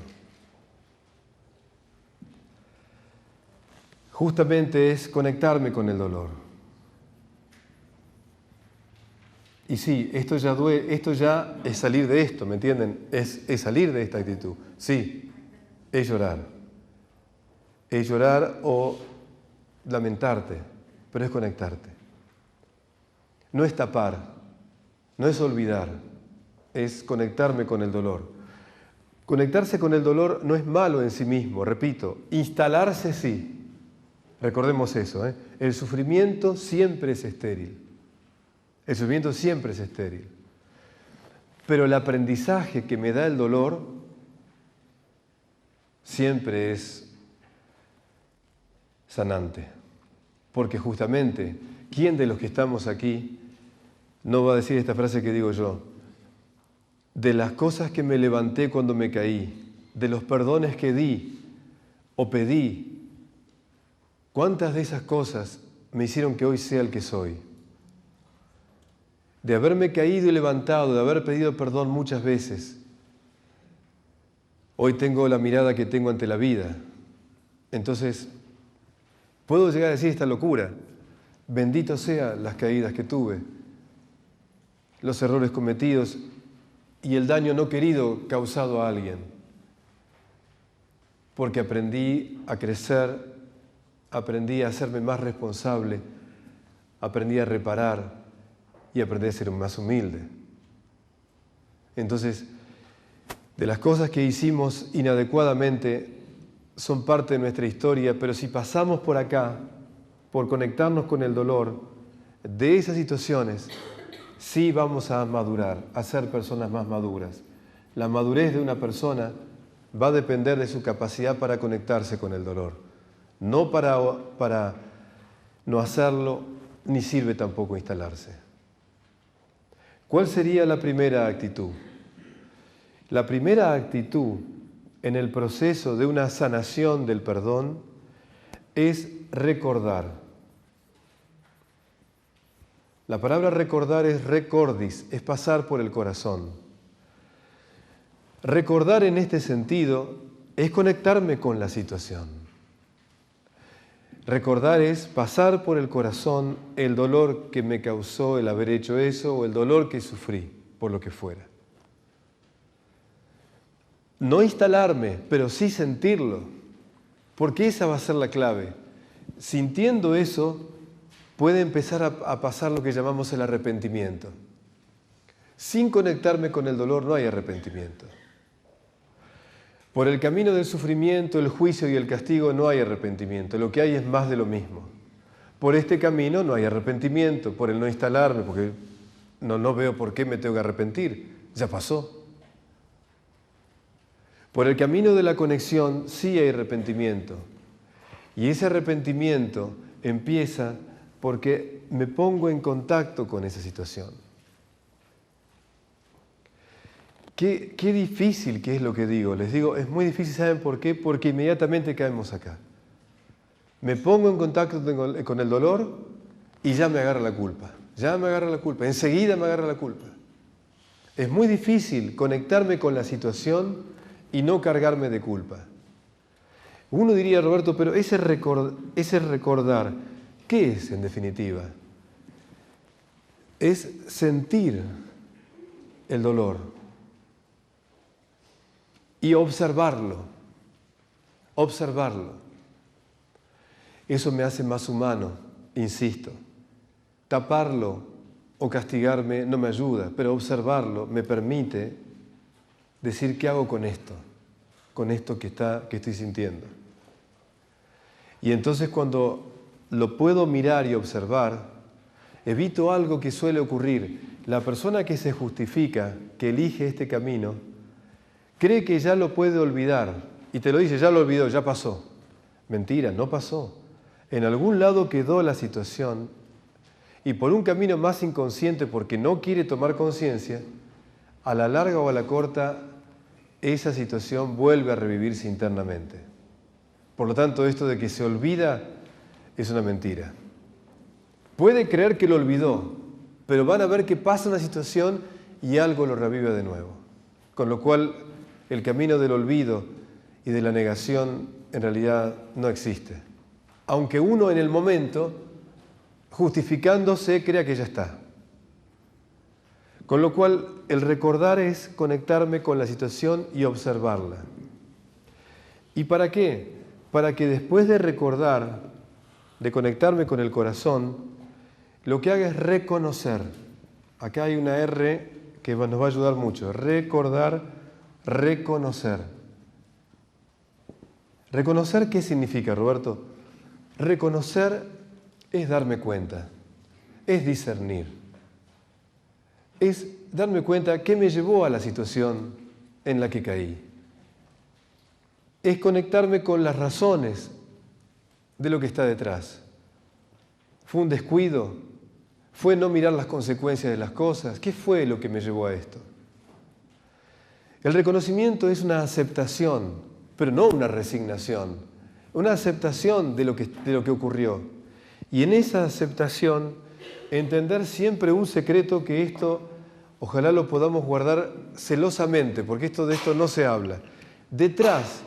Justamente es conectarme con el dolor. Y sí, esto ya duele, esto ya es salir de esto, ¿me entienden? Es salir de esta actitud. Sí, es llorar. Es llorar o lamentarte, pero es conectarte. No es tapar, no es olvidar, es conectarme con el dolor. Conectarse con el dolor no es malo en sí mismo, repito, instalarse sí. Recordemos eso, ¿eh? El sufrimiento siempre es estéril. El sufrimiento siempre es estéril. Pero el aprendizaje que me da el dolor siempre es sanante. Porque justamente, ¿quién de los que estamos aquí no va a decir esta frase que digo yo? De las cosas que me levanté cuando me caí, de los perdones que di o pedí, ¿cuántas de esas cosas me hicieron que hoy sea el que soy? De haberme caído y levantado, de haber pedido perdón muchas veces, hoy tengo la mirada que tengo ante la vida. Entonces, puedo llegar a decir esta locura: bendito sean las caídas que tuve, los errores cometidos y el daño no querido causado a alguien, porque aprendí a crecer, aprendí a hacerme más responsable, aprendí a reparar y aprendí a ser más humilde. Entonces, de las cosas que hicimos inadecuadamente son parte de nuestra historia, pero si pasamos por acá, por conectarnos con el dolor de esas situaciones, sí vamos a madurar, a ser personas más maduras. La madurez de una persona va a depender de su capacidad para conectarse con el dolor. No para no hacerlo, ni sirve tampoco instalarse. ¿Cuál sería la primera actitud? La primera actitud en el proceso de una sanación del perdón es recordar. La palabra recordar es recordis, es pasar por el corazón. Recordar en este sentido es conectarme con la situación. Recordar es pasar por el corazón el dolor que me causó el haber hecho eso o el dolor que sufrí por lo que fuera. No instalarme, pero sí sentirlo, porque esa va a ser la clave. Sintiendo eso, puede empezar a pasar lo que llamamos el arrepentimiento. Sin conectarme con el dolor no hay arrepentimiento. Por el camino del sufrimiento, el juicio y el castigo no hay arrepentimiento, lo que hay es más de lo mismo. Por este camino no hay arrepentimiento, por el no instalarme, porque no veo por qué me tengo que arrepentir, ya pasó. Por el camino de la conexión sí hay arrepentimiento. Y ese arrepentimiento empieza porque me pongo en contacto con esa situación. Qué difícil que es lo que digo. Les digo, es muy difícil, ¿saben por qué? Porque inmediatamente caemos acá. Me pongo en contacto con el dolor y ya me agarra la culpa. Ya me agarra la culpa. Enseguida me agarra la culpa. Es muy difícil conectarme con la situación y no cargarme de culpa. Uno diría, Roberto, pero ese recordar, ¿qué es en definitiva? Es sentir el dolor y observarlo. Observarlo. Eso me hace más humano, insisto. Taparlo o castigarme no me ayuda, pero observarlo me permite decir qué hago con esto que estoy sintiendo. Y entonces cuando lo puedo mirar y observar, evito algo que suele ocurrir. La persona que se justifica, que elige este camino, cree que ya lo puede olvidar y te lo dice, ya lo olvidó, ya pasó. Mentira, no pasó. En algún lado quedó la situación y por un camino más inconsciente, porque no quiere tomar conciencia, a la larga o a la corta, esa situación vuelve a revivirse internamente. Por lo tanto, esto de que se olvida es una mentira. Puede creer que lo olvidó, pero van a ver que pasa una situación y algo lo revive de nuevo. Con lo cual, el camino del olvido y de la negación en realidad no existe. Aunque uno en el momento, justificándose, crea que ya está. Con lo cual, el recordar es conectarme con la situación y observarla. ¿Y para qué? Para que después de recordar, de conectarme con el corazón, lo que haga es reconocer. Acá hay una R que nos va a ayudar mucho. Recordar, reconocer. ¿Reconocer qué significa, Roberto? Reconocer es darme cuenta, es discernir. Es darme cuenta qué me llevó a la situación en la que caí. Es conectarme con las razones de lo que está detrás. ¿Fue un descuido? ¿Fue no mirar las consecuencias de las cosas? ¿Qué fue lo que me llevó a esto? El reconocimiento es una aceptación, pero no una resignación. Una aceptación de lo que ocurrió. Y en esa aceptación, entender siempre un secreto que esto, ojalá lo podamos guardar celosamente, porque de esto no se habla. Detrás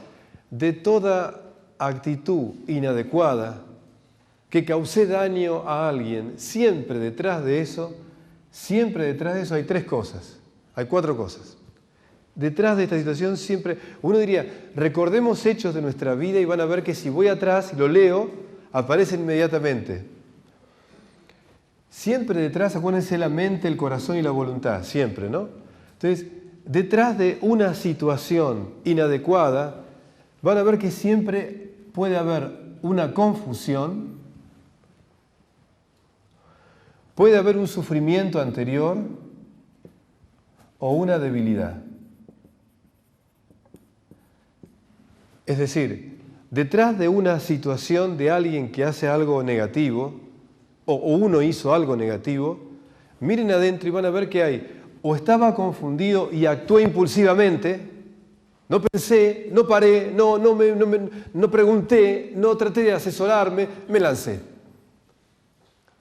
de toda actitud inadecuada que causé daño a alguien, siempre detrás de eso hay 3 cosas, hay 4 cosas. Detrás de esta situación siempre, uno diría, recordemos hechos de nuestra vida y van a ver que si voy atrás y lo leo, aparecen inmediatamente. Siempre detrás, acuérdense, la mente, el corazón y la voluntad, siempre, ¿no? Entonces, detrás de una situación inadecuada, van a ver que siempre puede haber una confusión, puede haber un sufrimiento anterior o una debilidad. Es decir, detrás de una situación de alguien que hace algo negativo, o uno hizo algo negativo, miren adentro y van a ver que hay, o estaba confundido y actué impulsivamente, no pensé, no paré, no pregunté, no traté de asesorarme, me lancé.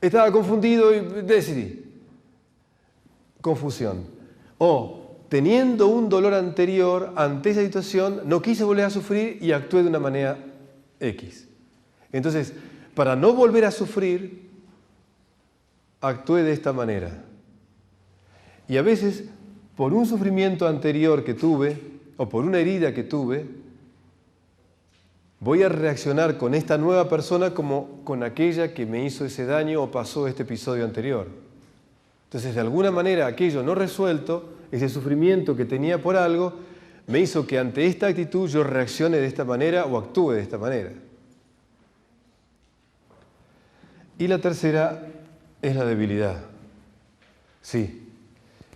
Estaba confundido y decidí. Confusión. O teniendo un dolor anterior ante esa situación, no quise volver a sufrir y actué de una manera X. Entonces, para no volver a sufrir, actué de esta manera. Y a veces, por un sufrimiento anterior que tuve, o por una herida que tuve, voy a reaccionar con esta nueva persona como con aquella que me hizo ese daño o pasó este episodio anterior. Entonces, de alguna manera, aquello no resuelto, ese sufrimiento que tenía por algo, me hizo que ante esta actitud yo reaccione de esta manera o actúe de esta manera. Y la tercera es la debilidad. Sí,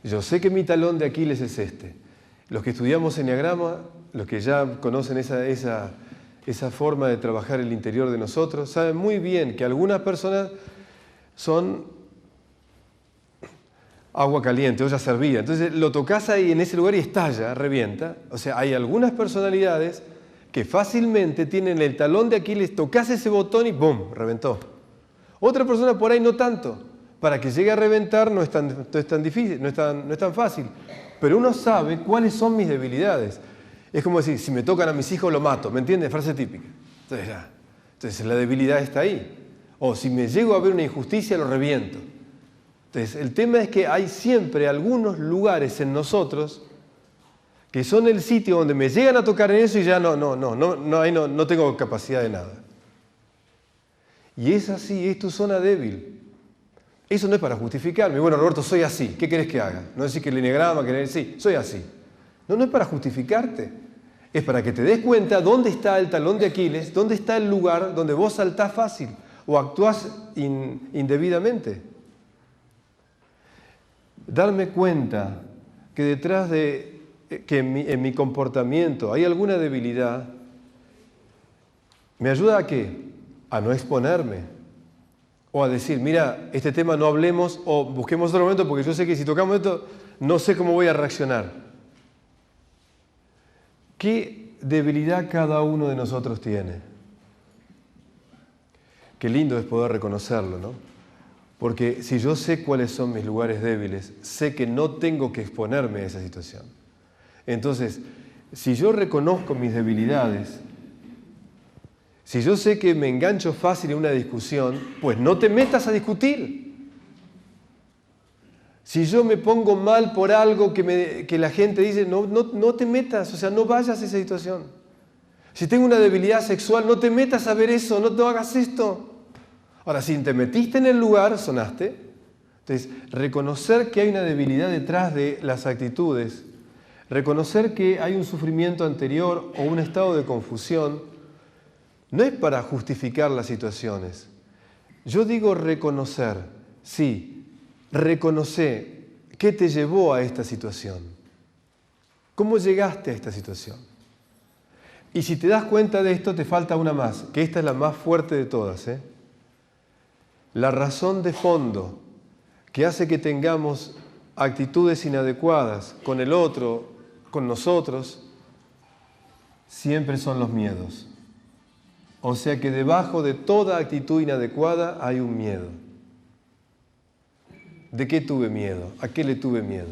yo sé que mi talón de Aquiles es este. Los que estudiamos Eneagrama, los que ya conocen esa forma de trabajar el interior de nosotros, saben muy bien que algunas personas son agua caliente, olla servida. Entonces lo tocas ahí en ese lugar y estalla, revienta. O sea, hay algunas personalidades que fácilmente tienen el talón de Aquiles, tocas ese botón y ¡bum!, reventó. Otra persona por ahí no tanto. Para que llegue a reventar no es tan difícil, no es tan fácil. Pero uno sabe cuáles son mis debilidades. Es como decir, si me tocan a mis hijos lo mato, ¿me entiendes? Frase típica. Entonces la debilidad está ahí. O si me llego a ver una injusticia, lo reviento. Entonces el tema es que hay siempre algunos lugares en nosotros que son el sitio donde me llegan a tocar en eso y ya no tengo capacidad de nada. Y es así, es tu zona débil. Eso no es para justificarme. Bueno, Roberto, soy así. ¿Qué querés que haga? No decir que el eneagrama, sí, soy así. No es para justificarte. Es para que te des cuenta dónde está el talón de Aquiles, dónde está el lugar donde vos saltás fácil o actuás indebidamente. Darme cuenta que detrás de que en mi comportamiento hay alguna debilidad, ¿me ayuda a qué? A no exponerme. O a decir, mira, este tema no hablemos o busquemos otro momento porque yo sé que si tocamos esto, no sé cómo voy a reaccionar. ¿Qué debilidad cada uno de nosotros tiene? Qué lindo es poder reconocerlo, ¿no? Porque si yo sé cuáles son mis lugares débiles, sé que no tengo que exponerme a esa situación. Entonces, si yo reconozco mis debilidades, si yo sé que me engancho fácil en una discusión, pues no te metas a discutir. Si yo me pongo mal por algo que la gente dice, no te metas, o sea, no vayas a esa situación. Si tengo una debilidad sexual, no te metas a ver eso, no hagas esto. Ahora, si te metiste en el lugar, sonaste. Entonces, reconocer que hay una debilidad detrás de las actitudes, reconocer que hay un sufrimiento anterior o un estado de confusión, no es para justificar las situaciones. Yo digo reconocer, sí, reconocer qué te llevó a esta situación. ¿Cómo llegaste a esta situación? Y si te das cuenta de esto, te falta una más, que esta es la más fuerte de todas. La razón de fondo que hace que tengamos actitudes inadecuadas con el otro, con nosotros, siempre son los miedos. O sea que debajo de toda actitud inadecuada hay un miedo. ¿De qué tuve miedo? ¿A qué le tuve miedo?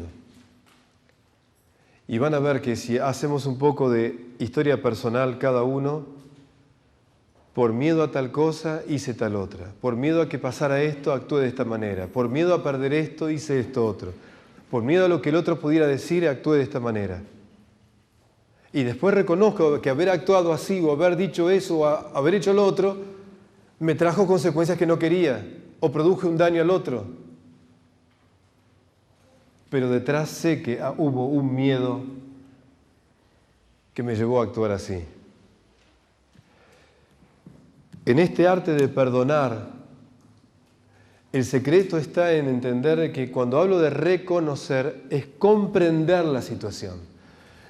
Y van a ver que si hacemos un poco de historia personal cada uno, por miedo a tal cosa hice tal otra. Por miedo a que pasara esto, actué de esta manera. Por miedo a perder esto, hice esto otro. Por miedo a lo que el otro pudiera decir, actué de esta manera. Y después reconozco que haber actuado así o haber dicho eso o haber hecho lo otro me trajo consecuencias que no quería o produje un daño al otro. Pero detrás sé que hubo un miedo que me llevó a actuar así. En este arte de perdonar, el secreto está en entender que cuando hablo de reconocer es comprender la situación.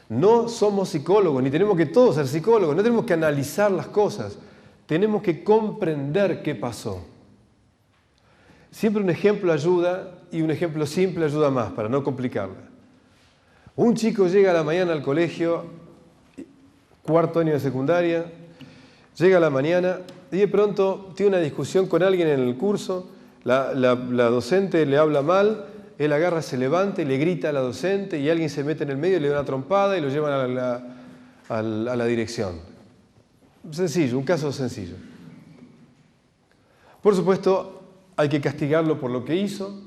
No somos psicólogos, ni tenemos que todos ser psicólogos, no tenemos que analizar las cosas, tenemos que comprender qué pasó. Siempre un ejemplo ayuda y un ejemplo simple ayuda más, para no complicarla. Un chico llega a la mañana al colegio, cuarto año de secundaria, llega a la mañana y de pronto tiene una discusión con alguien en el curso, la docente le habla mal, él agarra, se levanta y le grita a la docente y alguien se mete en el medio y le da una trompada y lo llevan a la dirección. Sencillo, un caso sencillo. Por supuesto, hay que castigarlo por lo que hizo.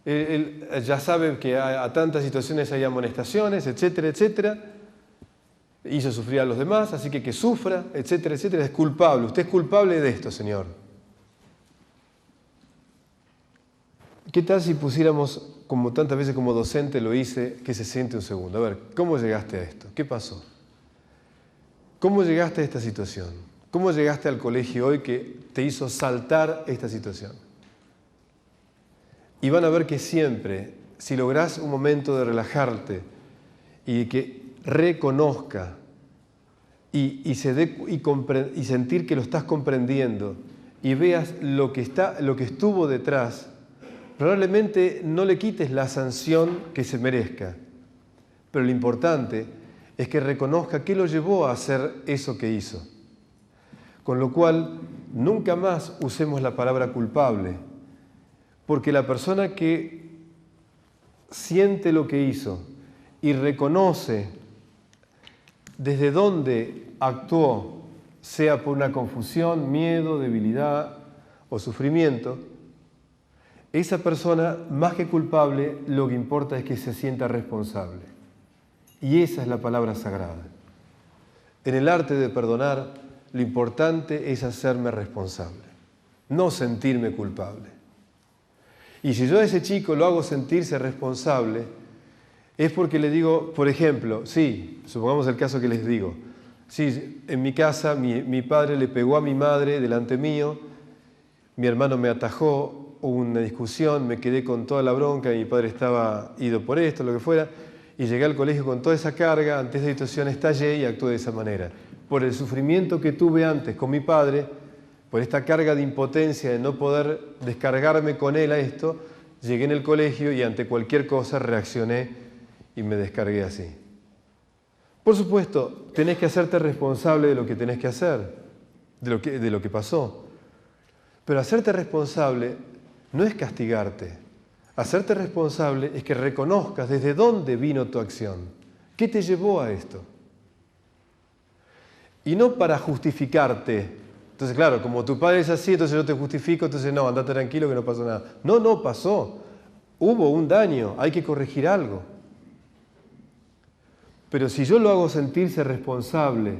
Él ya sabe que a tantas situaciones hay amonestaciones, etcétera, etcétera. Hizo sufrir a los demás, así que sufra, etcétera, etcétera. Es culpable. Usted es culpable de esto, señor. ¿Qué tal si pusiéramos como tantas veces como docente lo hice, que se siente un segundo. A ver, ¿cómo llegaste a esto? ¿Qué pasó? ¿Cómo llegaste a esta situación? ¿Cómo llegaste al colegio hoy que te hizo saltar esta situación? Y van a ver que siempre, si lográs un momento de relajarte y que reconozca y sentir que lo estás comprendiendo y veas lo que estuvo detrás, probablemente no le quites la sanción que se merezca, pero lo importante es que reconozca qué lo llevó a hacer eso que hizo. Con lo cual, nunca más usemos la palabra culpable, porque la persona que siente lo que hizo y reconoce desde dónde actuó, sea por una confusión, miedo, debilidad o sufrimiento, esa persona, más que culpable, lo que importa es que se sienta responsable. Y esa es la palabra sagrada. En el arte de perdonar, lo importante es hacerme responsable, no sentirme culpable. Y si yo a ese chico lo hago sentirse responsable, es porque le digo, por ejemplo, sí, supongamos el caso que les digo, sí, en mi casa mi padre le pegó a mi madre delante mío, mi hermano me atajó, hubo una discusión, me quedé con toda la bronca, mi padre estaba ido por esto, lo que fuera, y llegué al colegio con toda esa carga, ante esa situación estallé y actué de esa manera. Por el sufrimiento que tuve antes con mi padre, por esta carga de impotencia de no poder descargarme con él a esto, llegué en el colegio y ante cualquier cosa reaccioné y me descargué así. Por supuesto, tenés que hacerte responsable de lo que tenés que hacer, de lo que pasó. Pero hacerte responsable no es castigarte. Hacerte responsable es que reconozcas desde dónde vino tu acción. ¿Qué te llevó a esto? Y no para justificarte. Entonces, claro, como tu padre es así, entonces yo te justifico, entonces no, andate tranquilo que no pasó nada. No pasó. Hubo un daño, hay que corregir algo. Pero si yo lo hago sentirse responsable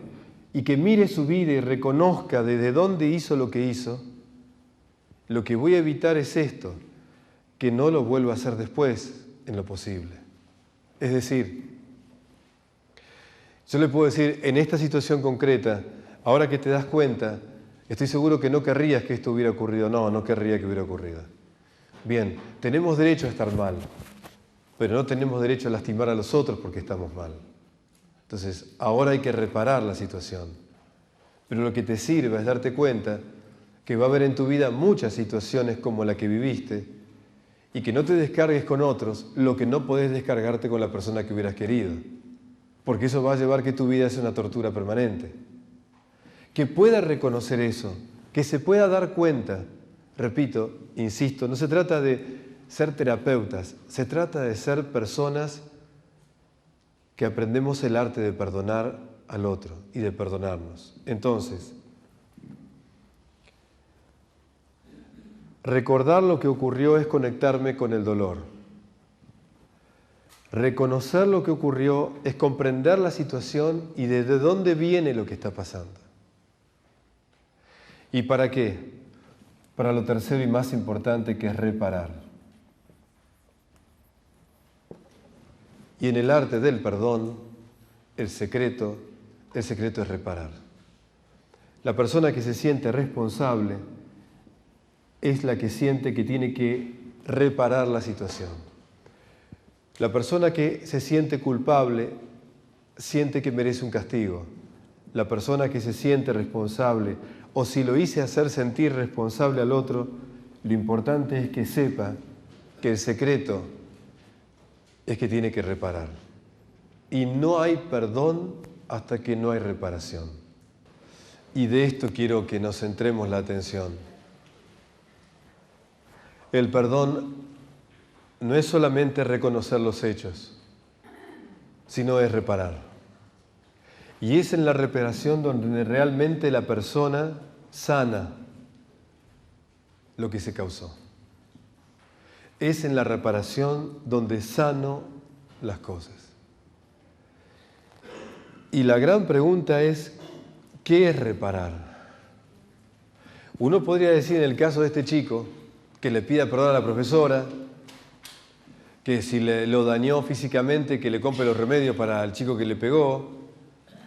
y que mire su vida y reconozca desde dónde hizo lo que hizo, lo que voy a evitar es esto, que no lo vuelva a hacer después en lo posible. Es decir, yo le puedo decir, en esta situación concreta, ahora que te das cuenta, estoy seguro que no querrías que esto hubiera ocurrido. No querría que hubiera ocurrido. Bien, tenemos derecho a estar mal, pero no tenemos derecho a lastimar a los otros porque estamos mal. Entonces, ahora hay que reparar la situación. Pero lo que te sirve es darte cuenta que va a haber en tu vida muchas situaciones como la que viviste y que no te descargues con otros lo que no podés descargarte con la persona que hubieras querido. Porque eso va a llevar que tu vida sea una tortura permanente. Que pueda reconocer eso, que se pueda dar cuenta. Repito, insisto, no se trata de ser terapeutas, se trata de ser personas que aprendemos el arte de perdonar al otro y de perdonarnos. Entonces, recordar lo que ocurrió es conectarme con el dolor. Reconocer lo que ocurrió es comprender la situación y desde dónde viene lo que está pasando. ¿Y para qué? Para lo tercero y más importante, que es reparar. Y en el arte del perdón, el secreto es reparar. La persona que se siente responsable es la que siente que tiene que reparar la situación. La persona que se siente culpable siente que merece un castigo. La persona que se siente responsable, o si lo hice hacer sentir responsable al otro, lo importante es que sepa que el secreto es que tiene que reparar. Y no hay perdón hasta que no hay reparación. Y de esto quiero que nos centremos la atención. El perdón no es solamente reconocer los hechos, sino es reparar. Y es en la reparación donde realmente la persona sana lo que se causó. Es en la reparación donde sano las cosas. Y la gran pregunta es, ¿qué es reparar? Uno podría decir en el caso de este chico, que le pida perdón a la profesora, que si lo dañó físicamente, que le compre los remedios para el chico que le pegó.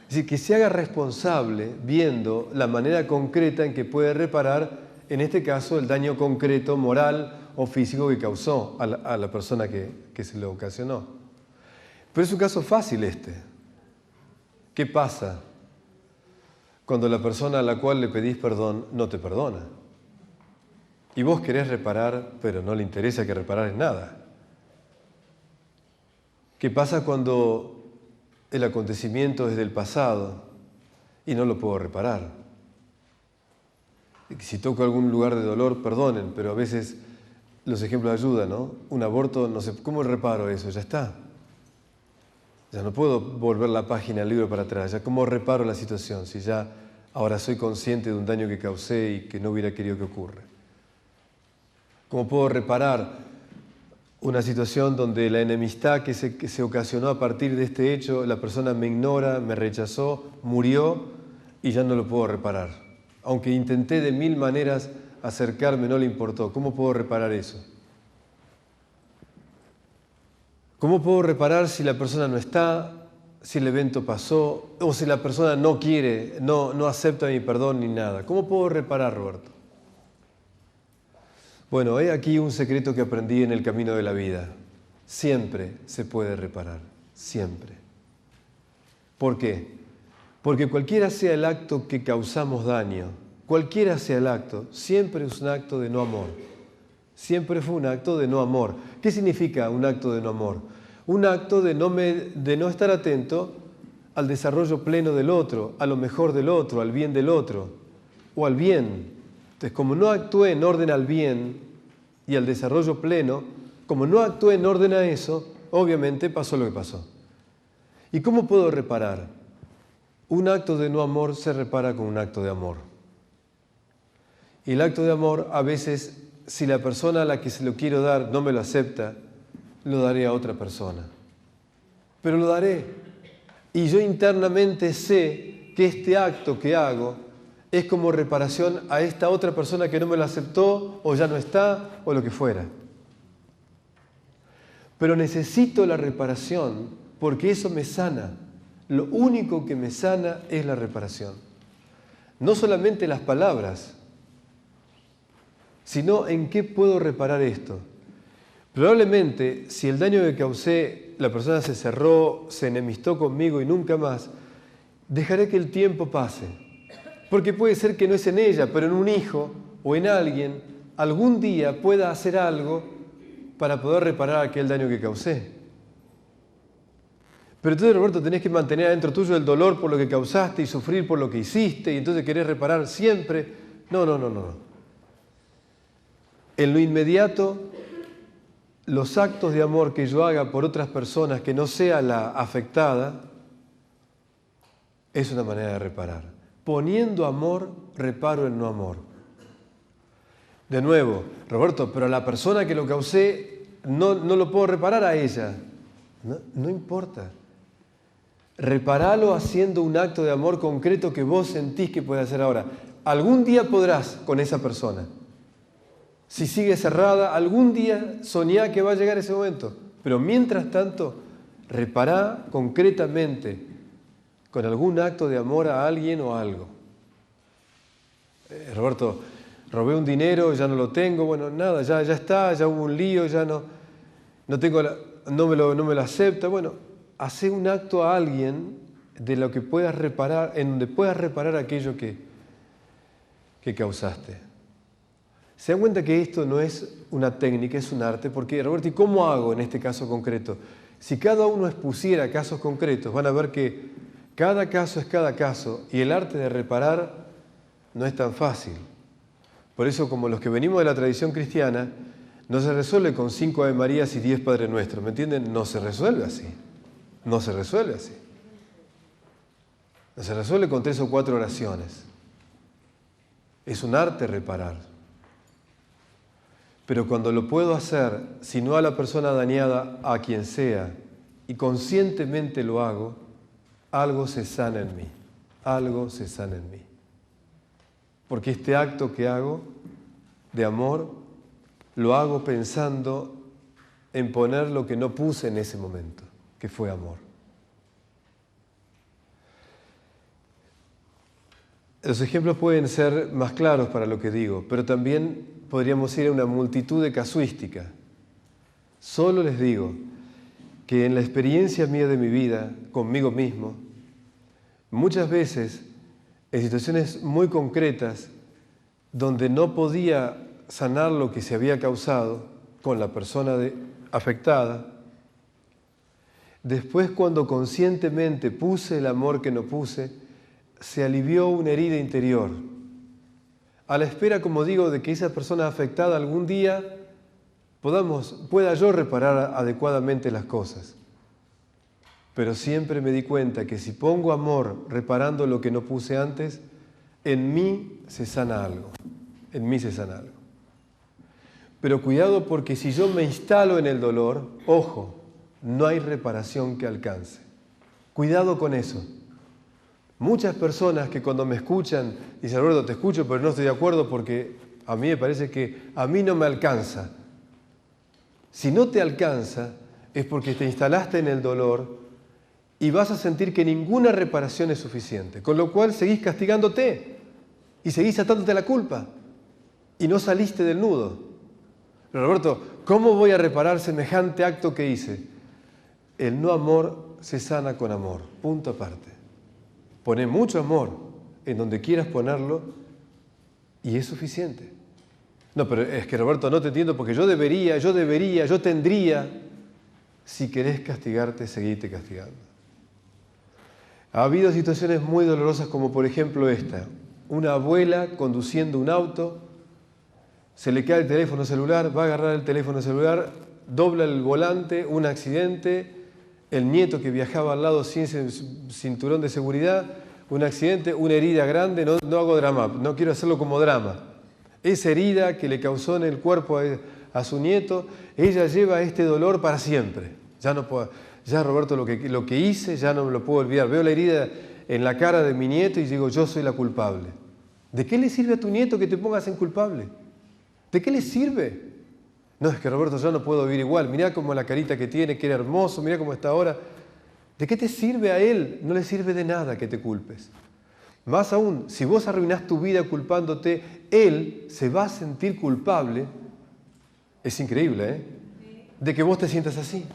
Es decir, que se haga responsable viendo la manera concreta en que puede reparar, en este caso, el daño concreto, moral o físico que causó a la persona que se lo ocasionó. Pero es un caso fácil este. ¿Qué pasa cuando la persona a la cual le pedís perdón no te perdona? Y vos querés reparar, pero no le interesa que reparar nada. ¿Qué pasa cuando el acontecimiento es del pasado y no lo puedo reparar? Si toco algún lugar de dolor, perdonen, pero a veces los ejemplos ayudan, ¿no? Un aborto, no sé, ¿cómo reparo eso? Ya está. Ya no puedo volver la página del libro para atrás. Ya ¿cómo reparo la situación si ya ahora soy consciente de un daño que causé y que no hubiera querido que ocurra? ¿Cómo puedo reparar una situación donde la enemistad que se ocasionó a partir de este hecho, la persona me ignora, me rechazó, murió y ya no lo puedo reparar? Aunque intenté de 1000 maneras acercarme, no le importó. ¿Cómo puedo reparar eso? ¿Cómo puedo reparar si la persona no está, si el evento pasó o si la persona no quiere, no acepta mi perdón ni nada? ¿Cómo puedo reparar, Roberto? Bueno, hay aquí un secreto que aprendí en el camino de la vida. Siempre se puede reparar, siempre. ¿Por qué? Porque cualquiera sea el acto que causamos daño, cualquiera sea el acto, siempre es un acto de no amor. Siempre fue un acto de no amor. ¿Qué significa un acto de no amor? Un acto de no estar atento al desarrollo pleno del otro, a lo mejor del otro, al bien del otro, o al bien. Entonces, como no actué en orden al bien y al desarrollo pleno, como no actué en orden a eso, obviamente pasó lo que pasó. ¿Y cómo puedo reparar? Un acto de no amor se repara con un acto de amor. Y el acto de amor, a veces, si la persona a la que se lo quiero dar no me lo acepta, lo daré a otra persona. Pero lo daré. Y yo internamente sé que este acto que hago es como reparación a esta otra persona que no me lo aceptó, o ya no está, o lo que fuera. Pero necesito la reparación porque eso me sana. Lo único que me sana es la reparación. No solamente las palabras, sino en qué puedo reparar esto. Probablemente, si el daño que causé, la persona se cerró, se enemistó conmigo y nunca más, dejaré que el tiempo pase. Porque puede ser que no es en ella, pero en un hijo o en alguien, algún día pueda hacer algo para poder reparar aquel daño que causé. Pero entonces, Roberto, tenés que mantener adentro tuyo el dolor por lo que causaste y sufrir por lo que hiciste y entonces querés reparar siempre. No. En lo inmediato, los actos de amor que yo haga por otras personas que no sea la afectada, es una manera de reparar. Poniendo amor, reparo el no amor. De nuevo, Roberto, pero a la persona que lo causé no lo puedo reparar a ella. No importa. Reparalo haciendo un acto de amor concreto que vos sentís que puede hacer ahora. Algún día podrás con esa persona. Si sigue cerrada, algún día soñá que va a llegar ese momento. Pero mientras tanto, repará concretamente con algún acto de amor a alguien o a algo. Roberto, robé un dinero, ya no lo tengo, bueno, nada, ya está, ya hubo un lío, ya no me lo acepta. Bueno, hacé un acto a alguien de lo que puedas reparar, en donde puedas reparar aquello que causaste. Se dan cuenta que esto no es una técnica, es un arte, porque, Roberto, ¿y cómo hago en este caso concreto? Si cada uno expusiera casos concretos, van a ver que cada caso es cada caso y el arte de reparar no es tan fácil. Por eso, como los que venimos de la tradición cristiana, no se resuelve con 5 Ave Marías y 10 Padre Nuestro, ¿me entienden? No se resuelve así. No se resuelve así. No se resuelve con 3 o 4 oraciones. Es un arte reparar. Pero cuando lo puedo hacer, si no a la persona dañada, a quien sea, y conscientemente lo hago, algo se sana en mí. Algo se sana en mí. Porque este acto que hago de amor, lo hago pensando en poner lo que no puse en ese momento, que fue amor. Los ejemplos pueden ser más claros para lo que digo, pero también podríamos ir a una multitud de casuística. Solo les digo que en la experiencia mía de mi vida, conmigo mismo, muchas veces, en situaciones muy concretas, donde no podía sanar lo que se había causado con la persona afectada, después cuando conscientemente puse el amor que no puse, se alivió una herida interior, a la espera, como digo, de que esa persona afectada algún día pueda yo reparar adecuadamente las cosas. Pero siempre me di cuenta que si pongo amor reparando lo que no puse antes, en mí se sana algo. En mí se sana algo. Pero cuidado, porque si yo me instalo en el dolor, ojo, no hay reparación que alcance. Cuidado con eso. Muchas personas que cuando me escuchan dicen, Roberto, te escucho, pero no estoy de acuerdo porque a mí me parece que a mí no me alcanza. Si no te alcanza, es porque te instalaste en el dolor y vas a sentir que ninguna reparación es suficiente. Con lo cual seguís castigándote y seguís atándote la culpa y no saliste del nudo. Pero Roberto, ¿cómo voy a reparar semejante acto que hice? El no amor se sana con amor, punto aparte. Poné mucho amor en donde quieras ponerlo y es suficiente. No, pero es que Roberto, no te entiendo porque yo tendría. Si querés castigarte, seguite castigando. Ha habido situaciones muy dolorosas como por ejemplo esta. Una abuela conduciendo un auto, se le cae el teléfono celular, va a agarrar el teléfono celular, dobla el volante, un accidente, el nieto que viajaba al lado sin cinturón de seguridad, un accidente, una herida grande, no hago drama, no quiero hacerlo como drama. Esa herida que le causó en el cuerpo a su nieto, ella lleva este dolor para siempre. Ya Roberto, lo que hice ya no me lo puedo olvidar. Veo la herida en la cara de mi nieto y digo, yo soy la culpable. ¿De qué le sirve a tu nieto que te pongas en culpable? ¿De qué le sirve? No, es que Roberto, yo no puedo vivir igual. Mirá cómo la carita que tiene, que era hermoso, mirá cómo está ahora. ¿De qué te sirve a él? No le sirve de nada que te culpes. Más aún, si vos arruinás tu vida culpándote, él se va a sentir culpable. Es increíble, ¿eh? De que vos te sientas así.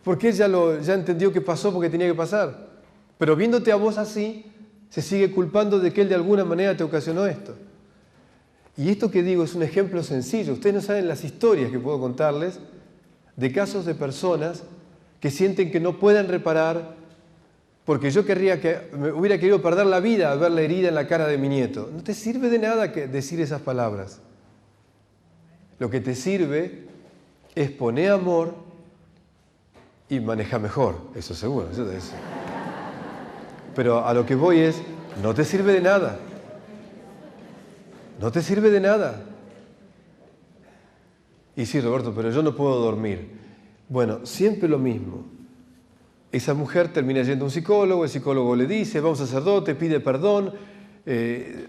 Porque él ya entendió que pasó porque tenía que pasar. Pero viéndote a vos así, se sigue culpando de que él de alguna manera te ocasionó esto. Y esto que digo es un ejemplo sencillo. Ustedes no saben las historias que puedo contarles de casos de personas que sienten que no pueden reparar porque yo me hubiera querido perder la vida al ver la herida en la cara de mi nieto. No te sirve de nada decir esas palabras. Lo que te sirve es poner amor y manejar mejor, eso seguro. Pero a lo que voy es, no te sirve de nada. No te sirve de nada. Y sí, Roberto, pero yo no puedo dormir. Bueno, siempre lo mismo. Esa mujer termina yendo a un psicólogo, el psicólogo le dice, va a un sacerdote, pide perdón,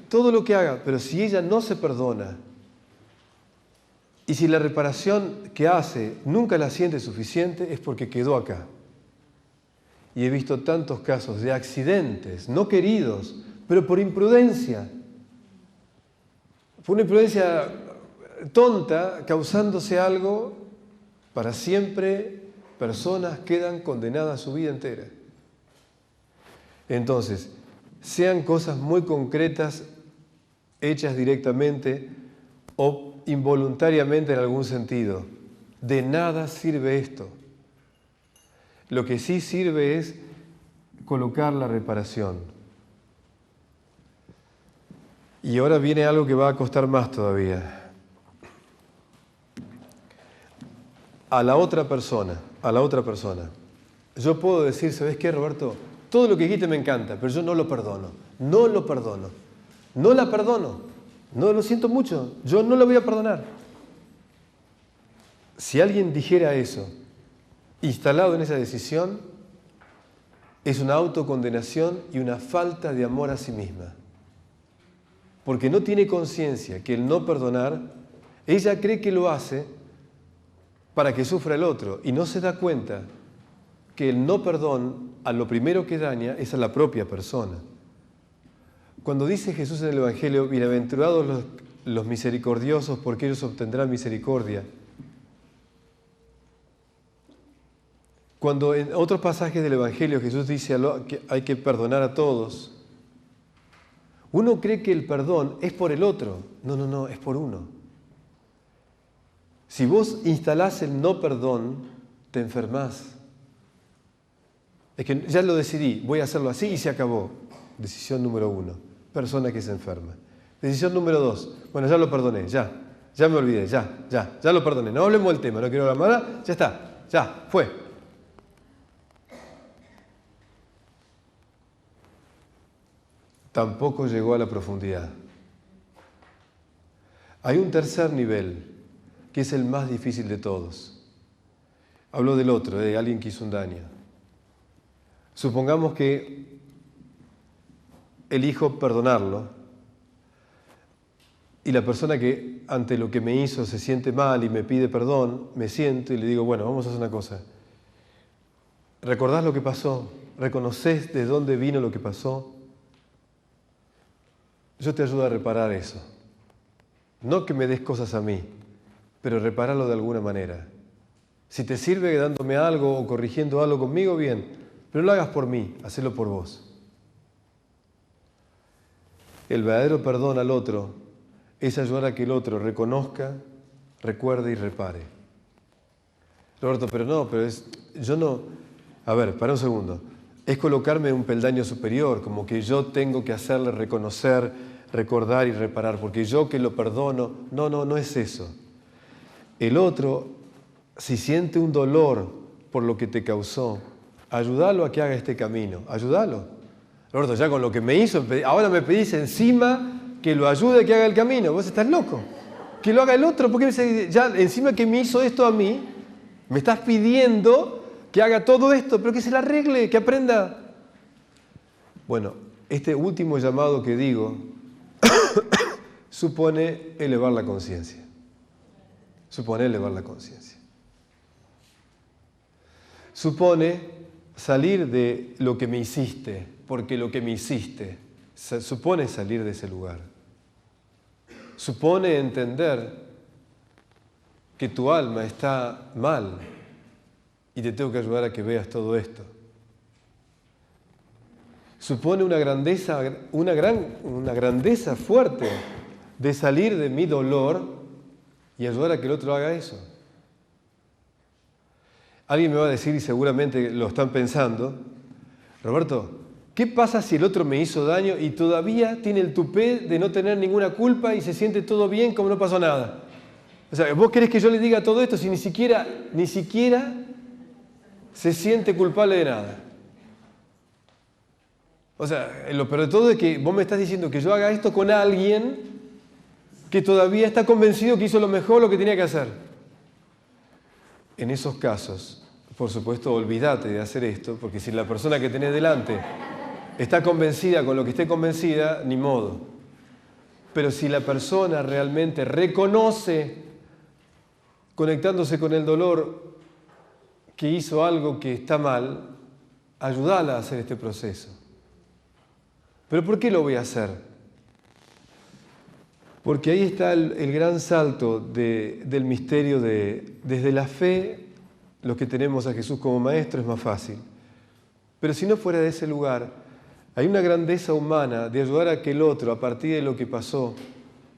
todo lo que haga. Pero si ella no se perdona, y si la reparación que hace nunca la siente suficiente, es porque quedó acá. Y he visto tantos casos de accidentes, no queridos, pero por imprudencia. Fue una imprudencia tonta, causándose algo, para siempre personas quedan condenadas a su vida entera. Entonces, sean cosas muy concretas, hechas directamente o involuntariamente en algún sentido. De nada sirve esto. Lo que sí sirve es colocar la reparación. Y ahora viene algo que va a costar más todavía. A la otra persona. Yo puedo decir, ¿sabes qué, Roberto? Todo lo que dijiste me encanta, pero yo no lo perdono. No lo perdono. No la perdono. No, lo siento mucho. Yo no la voy a perdonar. Si alguien dijera eso, instalado en esa decisión, es una autocondenación y una falta de amor a sí misma. Porque no tiene conciencia que el no perdonar, ella cree que lo hace para que sufra el otro y no se da cuenta que el no perdón a lo primero que daña es a la propia persona. Cuando dice Jesús en el Evangelio, bienaventurados los misericordiosos porque ellos obtendrán misericordia. Cuando en otros pasajes del Evangelio Jesús dice que hay que perdonar a todos, uno cree que el perdón es por el otro. No, es por uno. Si vos instalás el no perdón, te enfermás. Es que ya lo decidí, voy a hacerlo así y se acabó. Decisión número 1, persona que se enferma. Decisión número 2, bueno, ya lo perdoné, ya me olvidé, ya lo perdoné. No hablemos del tema, no quiero hablar más, ya está, ya, fue. Tampoco llegó a la profundidad. Hay un tercer nivel, que es el más difícil de todos. Hablo del otro, de alguien que hizo un daño. Supongamos que elijo perdonarlo y la persona que ante lo que me hizo se siente mal y me pide perdón, me siento y le digo, bueno, vamos a hacer una cosa. ¿Recordás lo que pasó? ¿Reconocés de dónde vino lo que pasó? Yo te ayudo a reparar eso. No que me des cosas a mí, pero repararlo de alguna manera. Si te sirve dándome algo o corrigiendo algo conmigo, bien. Pero no lo hagas por mí, hacelo por vos. El verdadero perdón al otro es ayudar a que el otro reconozca, recuerde y repare. Roberto, yo no... A ver, para un segundo. Es colocarme en un peldaño superior, como que yo tengo que hacerle reconocer, recordar y reparar, porque yo que lo perdono... No es eso. El otro, si siente un dolor por lo que te causó, ayúdalo a que haga este camino, ayúdalo. Roberto, ya con lo que me hizo, ahora me pedís encima que lo ayude a que haga el camino. Vos estás loco. Que lo haga el otro, porque ya encima que me hizo esto a mí, me estás pidiendo que haga todo esto, pero que se la arregle, que aprenda. Bueno, este último llamado que digo supone elevar la conciencia. Supone elevar la conciencia. Supone salir de lo que me hiciste, porque lo que me hiciste supone salir de ese lugar. Supone entender que tu alma está mal y te tengo que ayudar a que veas todo esto. Supone una grandeza fuerte de salir de mi dolor y ayudar a que el otro haga eso. Alguien me va a decir, y seguramente lo están pensando, Roberto, ¿qué pasa si el otro me hizo daño y todavía tiene el tupé de no tener ninguna culpa y se siente todo bien como no pasó nada? O sea, ¿vos querés que yo le diga todo esto si ni siquiera se siente culpable de nada? O sea, lo peor de todo es que vos me estás diciendo que yo haga esto con alguien que todavía está convencido que hizo lo mejor, lo que tenía que hacer. En esos casos, por supuesto, olvídate de hacer esto, porque si la persona que tenés delante está convencida con lo que esté convencida, ni modo. Pero si la persona realmente reconoce, conectándose con el dolor, que hizo algo que está mal, ayúdala a hacer este proceso. ¿Pero por qué lo voy a hacer? Porque ahí está el gran salto del misterio desde la fe, los que tenemos a Jesús como maestro es más fácil. Pero si no fuera de ese lugar, hay una grandeza humana de ayudar a que el otro, a partir de lo que pasó,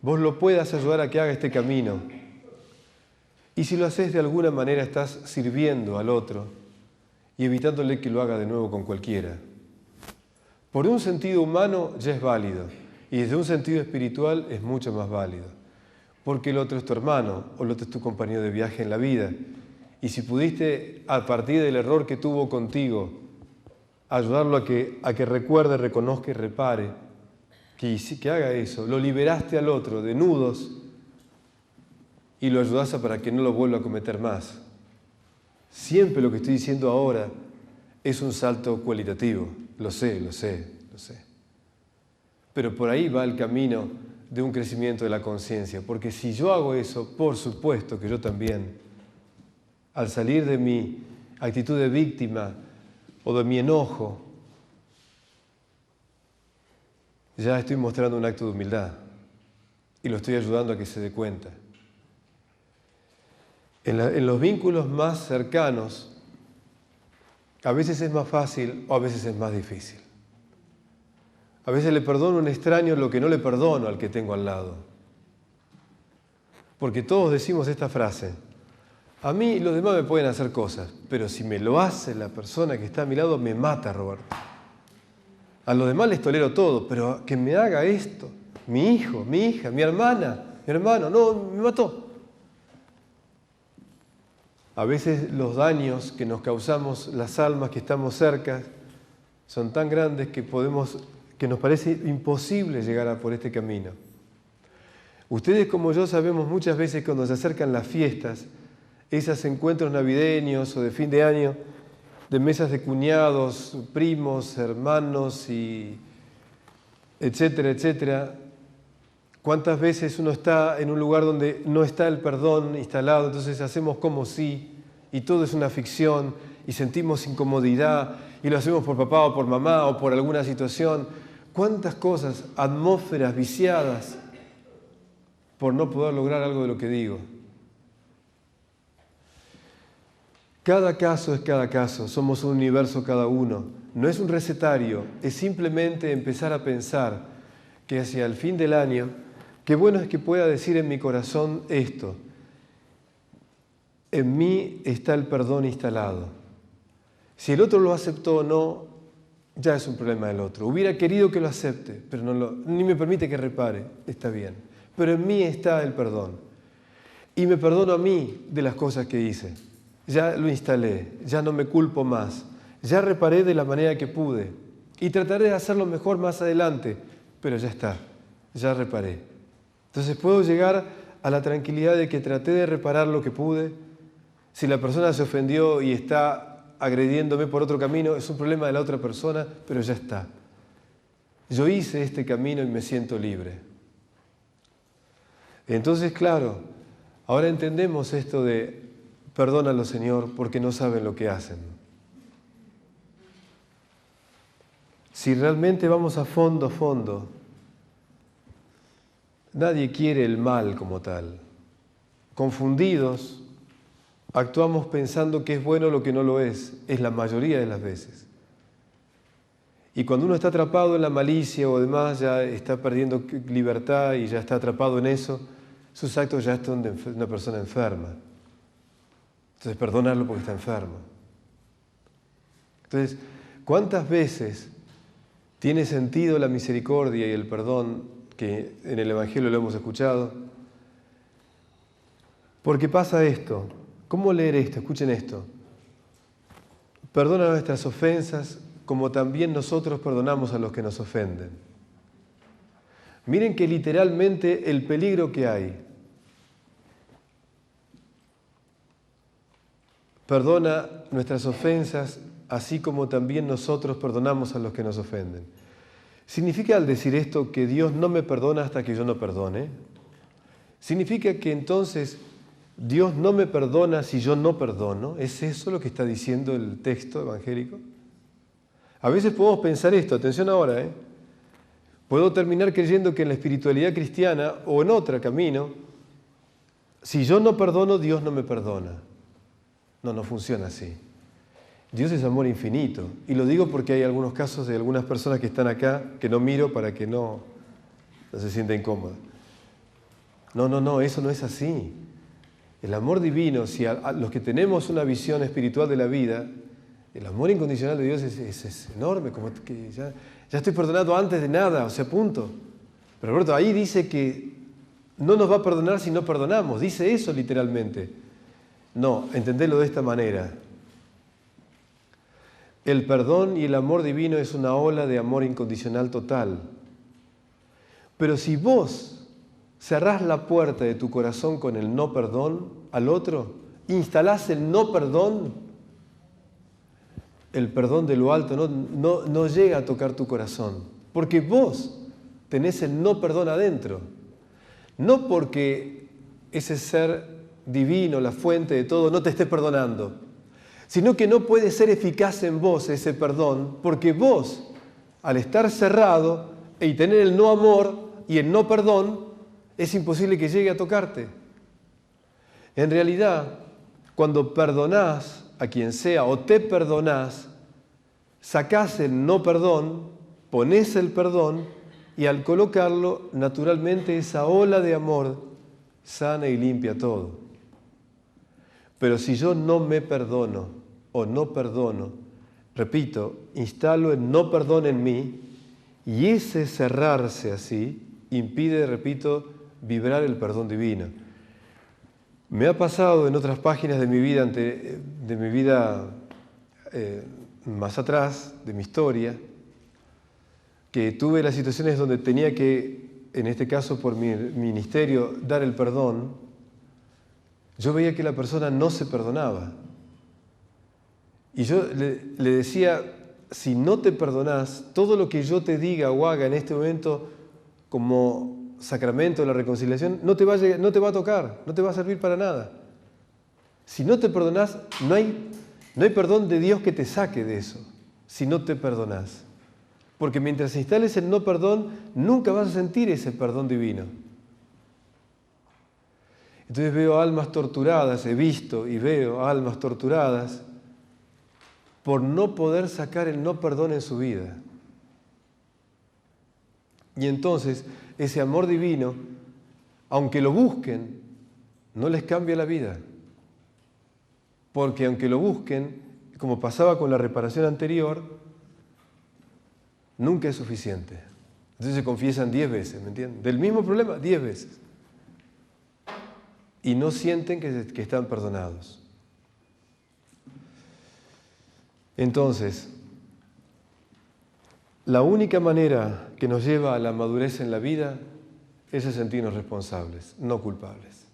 vos lo puedas ayudar a que haga este camino. Y si lo haces de alguna manera, estás sirviendo al otro y evitándole que lo haga de nuevo con cualquiera. Por un sentido humano ya es válido. Y desde un sentido espiritual es mucho más válido. Porque el otro es tu hermano o el otro es tu compañero de viaje en la vida. Y si pudiste, a partir del error que tuvo contigo, ayudarlo a que recuerde, reconozca y repare, que haga eso, lo liberaste al otro de nudos y lo ayudaste para que no lo vuelva a cometer más. Siempre lo que estoy diciendo ahora es un salto cualitativo. Lo sé. Pero por ahí va el camino de un crecimiento de la conciencia, porque si yo hago eso, por supuesto que yo también al salir de mi actitud de víctima o de mi enojo, ya estoy mostrando un acto de humildad y lo estoy ayudando a que se dé cuenta. En los vínculos más cercanos, a veces es más fácil o a veces es más difícil. A veces le perdono a un extraño lo que no le perdono al que tengo al lado. Porque todos decimos esta frase: a mí los demás me pueden hacer cosas, pero si me lo hace la persona que está a mi lado, me mata, Roberto. A los demás les tolero todo, pero que me haga esto, mi hijo, mi hija, mi hermana, mi hermano, no, me mató. A veces los daños que nos causamos las almas que estamos cerca son tan grandes que nos parece imposible llegar por este camino. Ustedes como yo sabemos muchas veces cuando se acercan las fiestas, esos encuentros navideños o de fin de año, de mesas de cuñados, primos, hermanos, y etcétera, etcétera. ¿Cuántas veces uno está en un lugar donde no está el perdón instalado? Entonces hacemos como sí, y todo es una ficción, y sentimos incomodidad, y lo hacemos por papá o por mamá o por alguna situación. ¿Cuántas cosas, atmósferas viciadas por no poder lograr algo de lo que digo? Cada caso es cada caso, somos un universo cada uno. No es un recetario, es simplemente empezar a pensar que hacia el fin del año, qué bueno es que pueda decir en mi corazón esto: en mí está el perdón instalado. Si el otro lo aceptó o no, ya es un problema del otro. Hubiera querido que lo acepte, pero ni me permite que repare, está bien. Pero en mí está el perdón. Y me perdono a mí de las cosas que hice. Ya lo instalé, ya no me culpo más, ya reparé de la manera que pude y trataré de hacerlo mejor más adelante, pero ya está, ya reparé. Entonces puedo llegar a la tranquilidad de que traté de reparar lo que pude. Si la persona se ofendió y está agrediéndome por otro camino, es un problema de la otra persona, pero ya está. Yo hice este camino y me siento libre. Entonces, claro, ahora entendemos esto de perdónalo, Señor, porque no saben lo que hacen. Si realmente vamos a fondo, nadie quiere el mal como tal. Confundidos, actuamos pensando que es bueno lo que no lo es la mayoría de las veces. Y cuando uno está atrapado en la malicia o demás, ya está perdiendo libertad y ya está atrapado en eso, sus actos ya están de una persona enferma. Entonces, perdonarlo porque está enfermo. Entonces, ¿cuántas veces tiene sentido la misericordia y el perdón que en el Evangelio lo hemos escuchado? Porque pasa esto. ¿Cómo leer esto? Escuchen esto. Perdona nuestras ofensas como también nosotros perdonamos a los que nos ofenden. Miren que literalmente el peligro que hay. Perdona nuestras ofensas, así como también nosotros perdonamos a los que nos ofenden. ¿Significa al decir esto que Dios no me perdona hasta que yo no perdone? ¿Significa que entonces Dios no me perdona si yo no perdono? ¿Es eso lo que está diciendo el texto evangélico? A veces podemos pensar esto, atención ahora, Puedo terminar creyendo que en la espiritualidad cristiana o en otro camino, si yo no perdono, Dios no me perdona. No funciona así. Dios es amor infinito. Y lo digo porque hay algunos casos de algunas personas que están acá que no miro para que no se sienta incómoda. No, eso no es así. El amor divino, si a los que tenemos una visión espiritual de la vida, el amor incondicional de Dios es enorme, como que ya estoy perdonado antes de nada, o sea, punto. Pero Roberto, ahí dice que no nos va a perdonar si no perdonamos, dice eso literalmente. No, entendelo de esta manera. El perdón y el amor divino es una ola de amor incondicional total. Pero si vos cerrás la puerta de tu corazón con el no perdón al otro, instalás el no perdón, el perdón de lo alto no llega a tocar tu corazón, porque vos tenés el no perdón adentro. No porque ese ser divino, la fuente de todo, no te esté perdonando, sino que no puede ser eficaz en vos ese perdón, porque vos, al estar cerrado y tener el no amor y el no perdón, es imposible que llegue a tocarte. En realidad, cuando perdonás a quien sea o te perdonás, sacás el no perdón, ponés el perdón y al colocarlo, naturalmente esa ola de amor sana y limpia todo. Pero si yo no me perdono o no perdono, repito, instalo el no perdón en mí y ese cerrarse así impide, repito, vibrar el perdón divino. Me ha pasado en otras páginas de mi vida, más atrás, de mi historia, que tuve las situaciones donde tenía que, en este caso por mi ministerio, dar el perdón. Yo veía que la persona no se perdonaba. Y yo le decía, si no te perdonás, todo lo que yo te diga o haga en este momento como sacramento de la reconciliación no te va a tocar, no te va a servir para nada. Si no te perdonás, no hay perdón de Dios que te saque de eso, si no te perdonás. Porque mientras instales el no perdón, nunca vas a sentir ese perdón divino. Entonces veo almas torturadas, he visto y veo almas torturadas por no poder sacar el no perdón en su vida. Y entonces ese amor divino, aunque lo busquen, no les cambia la vida. Porque aunque lo busquen, como pasaba con la reparación anterior, nunca es suficiente. Entonces se confiesan 10 veces, ¿me entienden? Del mismo problema, 10 veces. Y no sienten que están perdonados. Entonces, la única manera que nos lleva a la madurez en la vida es a sentirnos responsables, no culpables.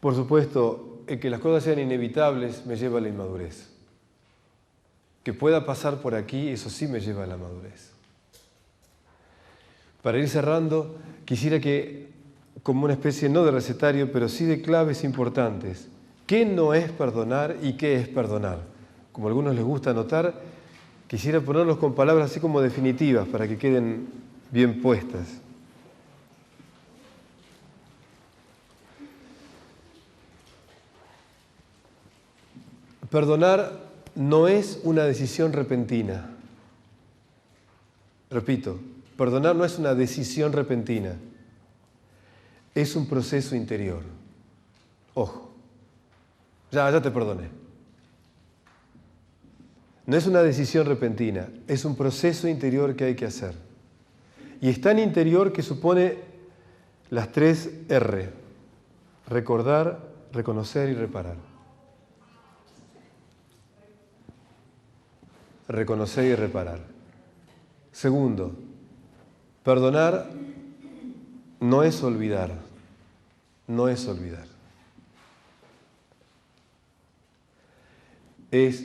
Por supuesto, el que las cosas sean inevitables me lleva a la inmadurez. Que pueda pasar por aquí, eso sí me lleva a la madurez. Para ir cerrando, quisiera que, como una especie no de recetario, pero sí de claves importantes, ¿qué no es perdonar y qué es perdonar? Como a algunos les gusta anotar, quisiera ponerlos con palabras así como definitivas para que queden bien puestas. Perdonar no es una decisión repentina. Repito, perdonar no es una decisión repentina. Es un proceso interior. Ojo, ya te perdoné. No es una decisión repentina, es un proceso interior que hay que hacer. Y es tan interior que supone las 3 R. Recordar, reconocer y reparar. Reconocer y reparar. Segundo, perdonar no es olvidar. No es olvidar. Es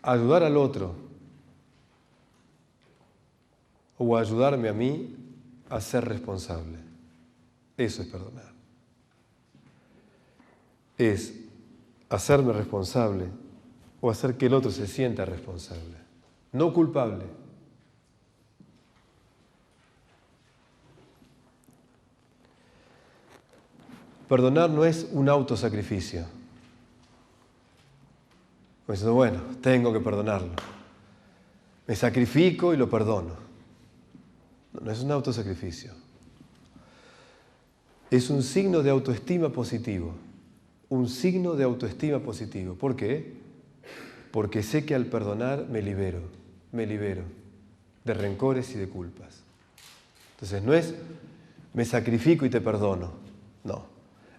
ayudar al otro o ayudarme a mí a ser responsable. Eso es perdonar. Es hacerme responsable o hacer que el otro se sienta responsable, no culpable. Perdonar no es un autosacrificio. Pues bueno, tengo que perdonarlo. Me sacrifico y lo perdono. No es un autosacrificio. Es un signo de autoestima positivo. Un signo de autoestima positivo. ¿Por qué? Porque sé que al perdonar me libero de rencores y de culpas. Entonces no es me sacrifico y te perdono. No.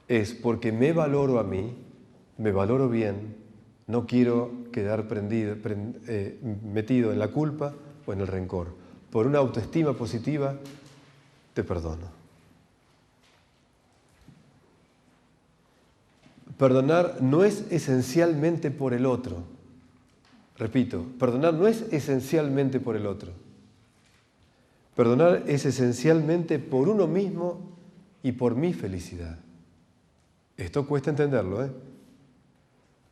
Es porque me valoro a mí, me valoro bien. No quiero quedar metido en la culpa o en el rencor. Por una autoestima positiva, te perdono. Perdonar no es esencialmente por el otro. Repito, perdonar no es esencialmente por el otro. Perdonar es esencialmente por uno mismo y por mi felicidad. Esto cuesta entenderlo, ¿eh?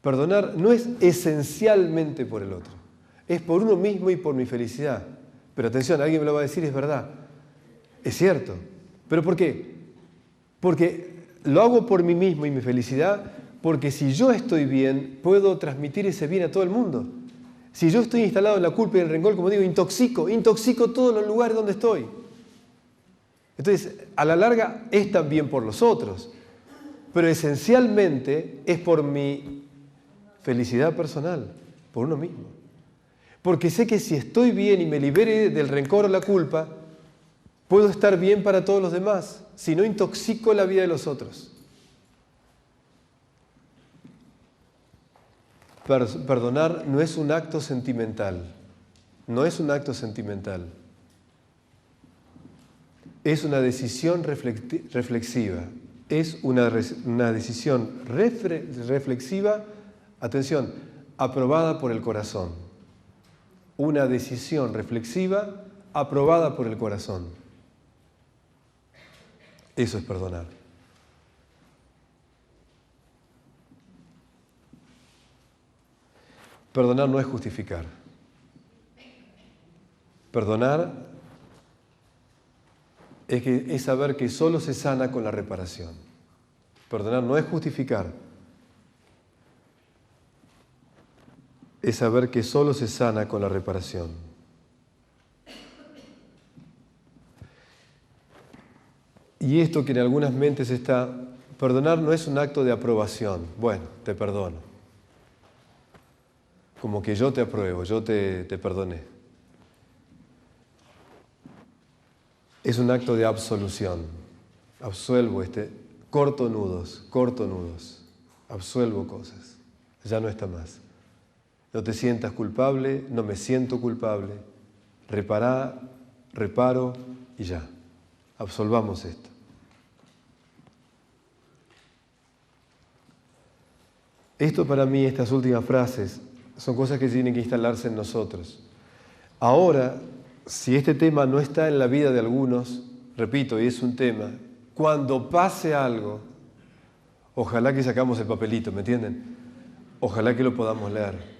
Perdonar no es esencialmente por el otro, es por uno mismo y por mi felicidad. Pero atención, alguien me lo va a decir, es verdad, es cierto. ¿Pero por qué? Porque lo hago por mí mismo y mi felicidad, porque si yo estoy bien, puedo transmitir ese bien a todo el mundo. Si yo estoy instalado en la culpa y en el rencor, como digo, intoxico todos los lugares donde estoy. Entonces, a la larga es también por los otros, pero esencialmente es por mi felicidad personal, por uno mismo. Porque sé que si estoy bien y me libere del rencor o la culpa, puedo estar bien para todos los demás, si no intoxico la vida de los otros. Perdonar no es un acto sentimental, no es un acto sentimental. Es una decisión reflexiva, es una decisión reflexiva, atención, aprobada por el corazón. Una decisión reflexiva aprobada por el corazón. Eso es perdonar. Perdonar no es justificar. Perdonar es saber que solo se sana con la reparación. Perdonar no es justificar. Es saber que solo se sana con la reparación. Y esto que en algunas mentes está, perdonar no es un acto de aprobación. Bueno, te perdono. Como que yo te apruebo, yo te perdoné. Es un acto de absolución. Absuelvo corto nudos, absuelvo cosas. Ya no está más. No te sientas culpable, no me siento culpable. Reparo y ya. Absolvamos esto. Esto para mí, estas últimas frases, son cosas que tienen que instalarse en nosotros. Ahora, si este tema no está en la vida de algunos, repito, y es un tema, cuando pase algo, ojalá que sacamos el papelito, ¿me entienden? Ojalá que lo podamos leer.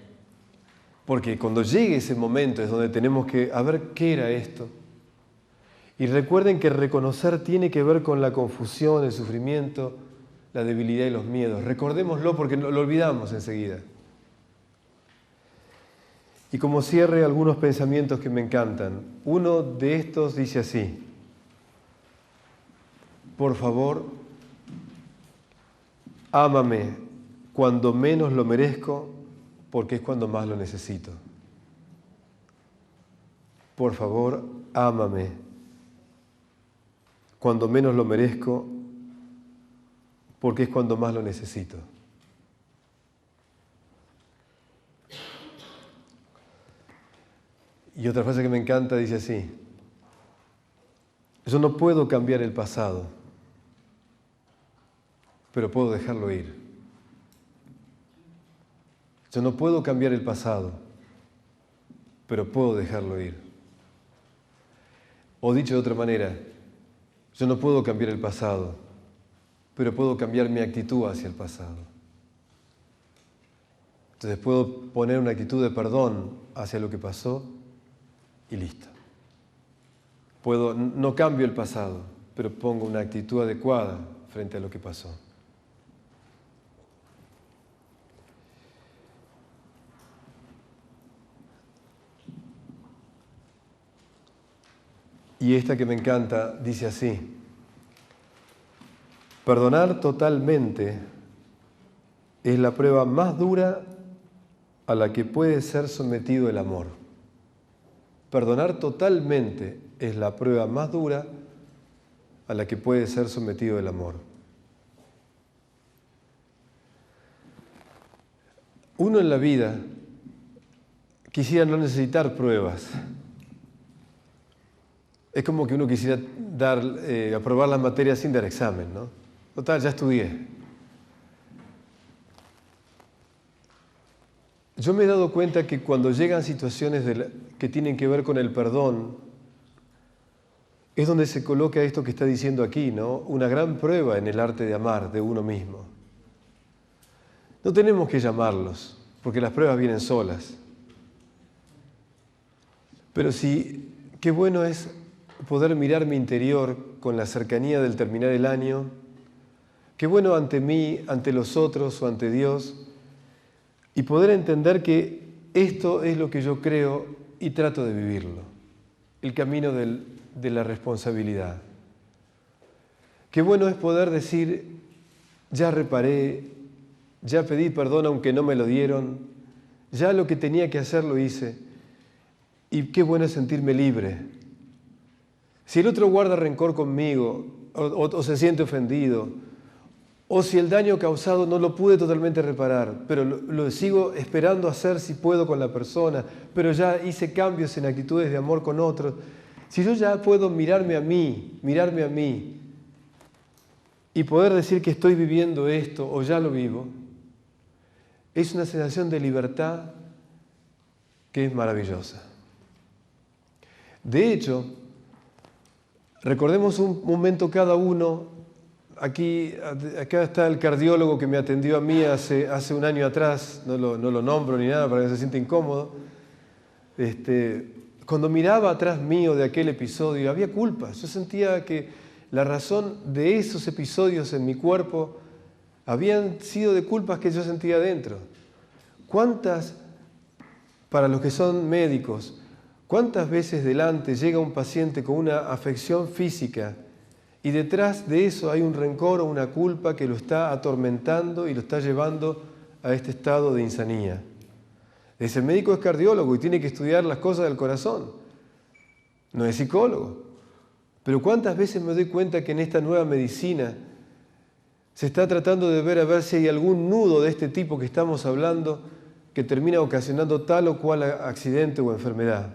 Porque cuando llegue ese momento es donde tenemos que, a ver, ¿qué era esto? Y recuerden que reconocer tiene que ver con la confusión, el sufrimiento, la debilidad y los miedos. Recordémoslo porque lo olvidamos enseguida. Y como cierre, algunos pensamientos que me encantan. Uno de estos dice así: por favor, ámame cuando menos lo merezco, porque es cuando más lo necesito. Por favor, ámame cuando menos lo merezco, porque es cuando más lo necesito. Y otra frase que me encanta dice así: yo no puedo cambiar el pasado, pero puedo dejarlo ir. Yo no puedo cambiar el pasado, pero puedo dejarlo ir. O dicho de otra manera, yo no puedo cambiar el pasado, pero puedo cambiar mi actitud hacia el pasado. Entonces puedo poner una actitud de perdón hacia lo que pasó y listo. No cambio el pasado, pero pongo una actitud adecuada frente a lo que pasó. Y esta que me encanta dice así: perdonar totalmente es la prueba más dura a la que puede ser sometido el amor. Perdonar totalmente es la prueba más dura a la que puede ser sometido el amor. Uno en la vida quisiera no necesitar pruebas. Es como que uno quisiera aprobar las materias sin dar examen, ¿no? Total, ya estudié. Yo me he dado cuenta que cuando llegan situaciones que tienen que ver con el perdón, es donde se coloca esto que está diciendo aquí, ¿no? Una gran prueba en el arte de amar de uno mismo. No tenemos que llamarlos, porque las pruebas vienen solas. Pero sí, qué bueno es poder mirar mi interior con la cercanía del terminar el año. Qué bueno ante mí, ante los otros o ante Dios, y poder entender que esto es lo que yo creo y trato de vivirlo, el camino de la responsabilidad. Qué bueno es poder decir, ya reparé, ya pedí perdón aunque no me lo dieron, ya lo que tenía que hacer lo hice, y qué bueno es sentirme libre. Si el otro guarda rencor conmigo o se siente ofendido, o si el daño causado no lo pude totalmente reparar, pero lo sigo esperando hacer si puedo con la persona, pero ya hice cambios en actitudes de amor con otros, si yo ya puedo mirarme a mí y poder decir que estoy viviendo esto o ya lo vivo, es una sensación de libertad que es maravillosa. De hecho, recordemos un momento cada uno. Acá está el cardiólogo que me atendió a mí hace un año atrás, no lo nombro ni nada para que no se sienta incómodo. Cuando miraba atrás mío de aquel episodio, había culpas. Yo sentía que la razón de esos episodios en mi cuerpo habían sido de culpas que yo sentía dentro. ¿Cuántas, para los que son médicos, cuántas veces delante llega un paciente con una afección física y detrás de eso hay un rencor o una culpa que lo está atormentando y lo está llevando a este estado de insanía? Ese médico es cardiólogo y tiene que estudiar las cosas del corazón, no es psicólogo. Pero ¿cuántas veces me doy cuenta que en esta nueva medicina se está tratando de ver a ver si hay algún nudo de este tipo que estamos hablando que termina ocasionando tal o cual accidente o enfermedad?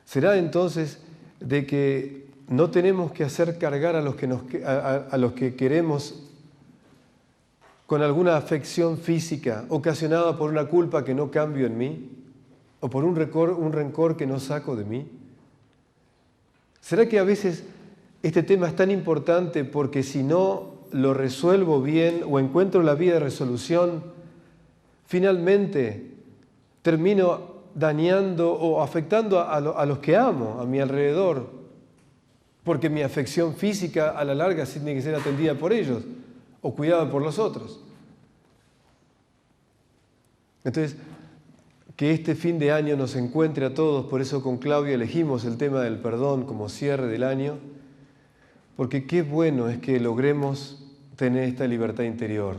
¿Será entonces de que no tenemos que hacer cargar a los que queremos con alguna afección física ocasionada por una culpa que no cambio en mí o por un rencor que no saco de mí? ¿Será que a veces este tema es tan importante porque si no lo resuelvo bien o encuentro la vía de resolución, finalmente termino dañando o afectando a los que amo, a mi alrededor, porque mi afección física a la larga tiene que ser atendida por ellos o cuidada por los otros? Entonces, que este fin de año nos encuentre a todos, por eso con Claudia elegimos el tema del perdón como cierre del año, porque qué bueno es que logremos tener esta libertad interior.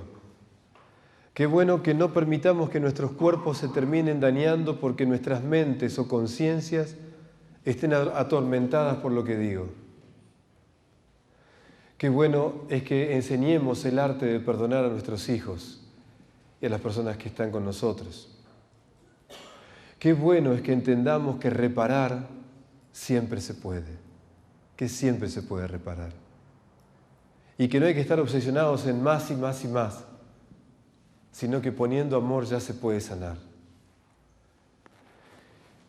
Qué bueno que no permitamos que nuestros cuerpos se terminen dañando porque nuestras mentes o conciencias estén atormentadas por lo que digo. Qué bueno es que enseñemos el arte de perdonar a nuestros hijos y a las personas que están con nosotros. Qué bueno es que entendamos que reparar siempre se puede, que siempre se puede reparar. Y que no hay que estar obsesionados en más y más y más, sino que poniendo amor ya se puede sanar.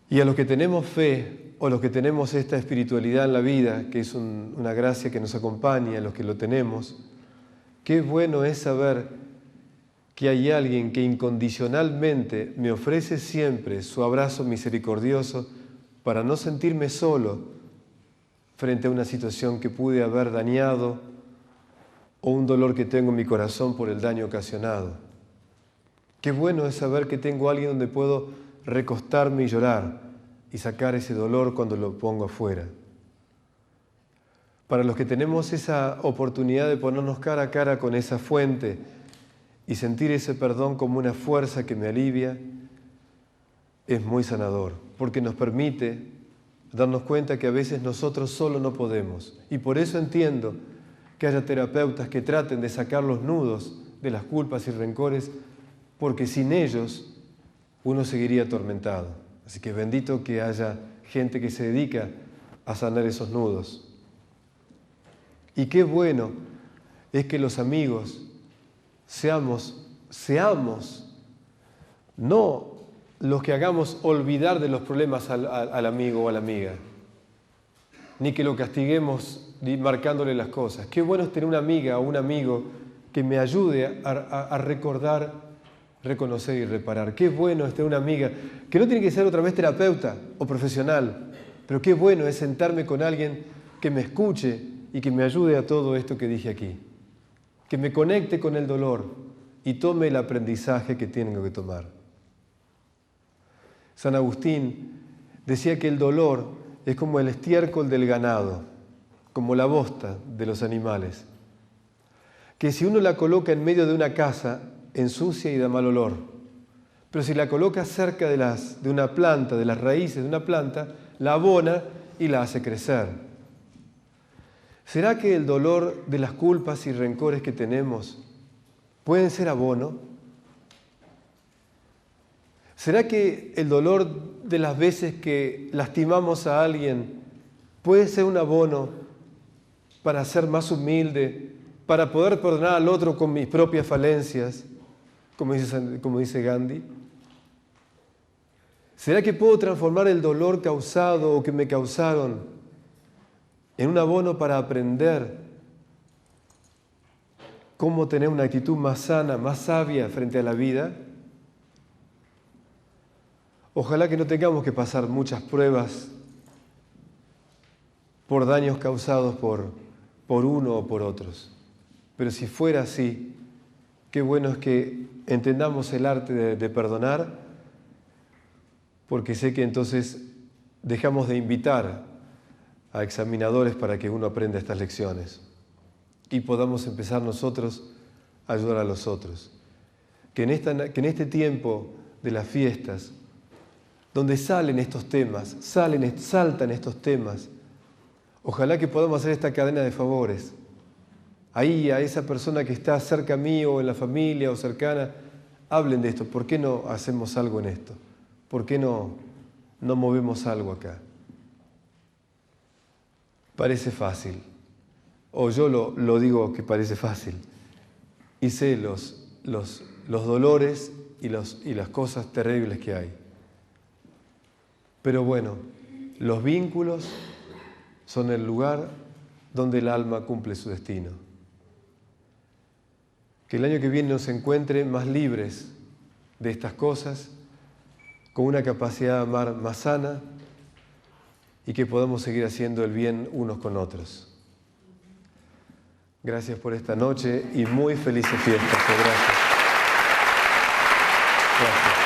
Y a los que tenemos fe o los que tenemos esta espiritualidad en la vida, que es una gracia que nos acompaña, a los que lo tenemos, qué bueno es saber que hay alguien que incondicionalmente me ofrece siempre su abrazo misericordioso para no sentirme solo frente a una situación que pude haber dañado o un dolor que tengo en mi corazón por el daño ocasionado. Qué bueno es saber que tengo a alguien donde puedo recostarme y llorar y sacar ese dolor cuando lo pongo afuera. Para los que tenemos esa oportunidad de ponernos cara a cara con esa fuente y sentir ese perdón como una fuerza que me alivia, es muy sanador, porque nos permite darnos cuenta que a veces nosotros solo no podemos. Y por eso entiendo que haya terapeutas que traten de sacar los nudos de las culpas y rencores, porque sin ellos uno seguiría atormentado. Así que bendito que haya gente que se dedica a sanar esos nudos. Y qué bueno es que los amigos seamos no los que hagamos olvidar de los problemas al amigo o a la amiga, ni que lo castiguemos marcándole las cosas. Qué bueno es tener una amiga o un amigo que me ayude a recordar, reconocer y reparar. Qué bueno es tener una amiga, que no tiene que ser otra vez terapeuta o profesional, pero qué bueno es sentarme con alguien que me escuche y que me ayude a todo esto que dije aquí. Que me conecte con el dolor y tome el aprendizaje que tengo que tomar. San Agustín decía que el dolor es como el estiércol del ganado, como la bosta de los animales, que si uno la coloca en medio de una casa, ensucia y da mal olor, pero si la coloca cerca de una planta, de las raíces de una planta, la abona y la hace crecer. ¿Será que el dolor de las culpas y rencores que tenemos pueden ser abono? ¿Será que el dolor de las veces que lastimamos a alguien puede ser un abono para ser más humilde, para poder perdonar al otro con mis propias falencias, como dice Gandhi? ¿Será que puedo transformar el dolor causado o que me causaron en un abono para aprender cómo tener una actitud más sana, más sabia frente a la vida? Ojalá que no tengamos que pasar muchas pruebas por daños causados por uno o por otros. Pero si fuera así, qué bueno es que entendamos el arte de perdonar, porque sé que entonces dejamos de invitar a examinadores para que uno aprenda estas lecciones y podamos empezar nosotros a ayudar a los otros. Que en este tiempo de las fiestas, donde salen estos temas, saltan estos temas, ojalá que podamos hacer esta cadena de favores. Ahí a esa persona que está cerca mío o en la familia o cercana, hablen de esto. ¿Por qué no hacemos algo en esto? ¿Por qué no movemos algo acá? Parece fácil, o yo lo digo que parece fácil, y sé los dolores y las cosas terribles que hay. Pero bueno, los vínculos son el lugar donde el alma cumple su destino. Que el año que viene nos encuentre más libres de estas cosas, con una capacidad de amar más sana y que podamos seguir haciendo el bien unos con otros. Gracias por esta noche y muy felices fiestas. Gracias. Gracias.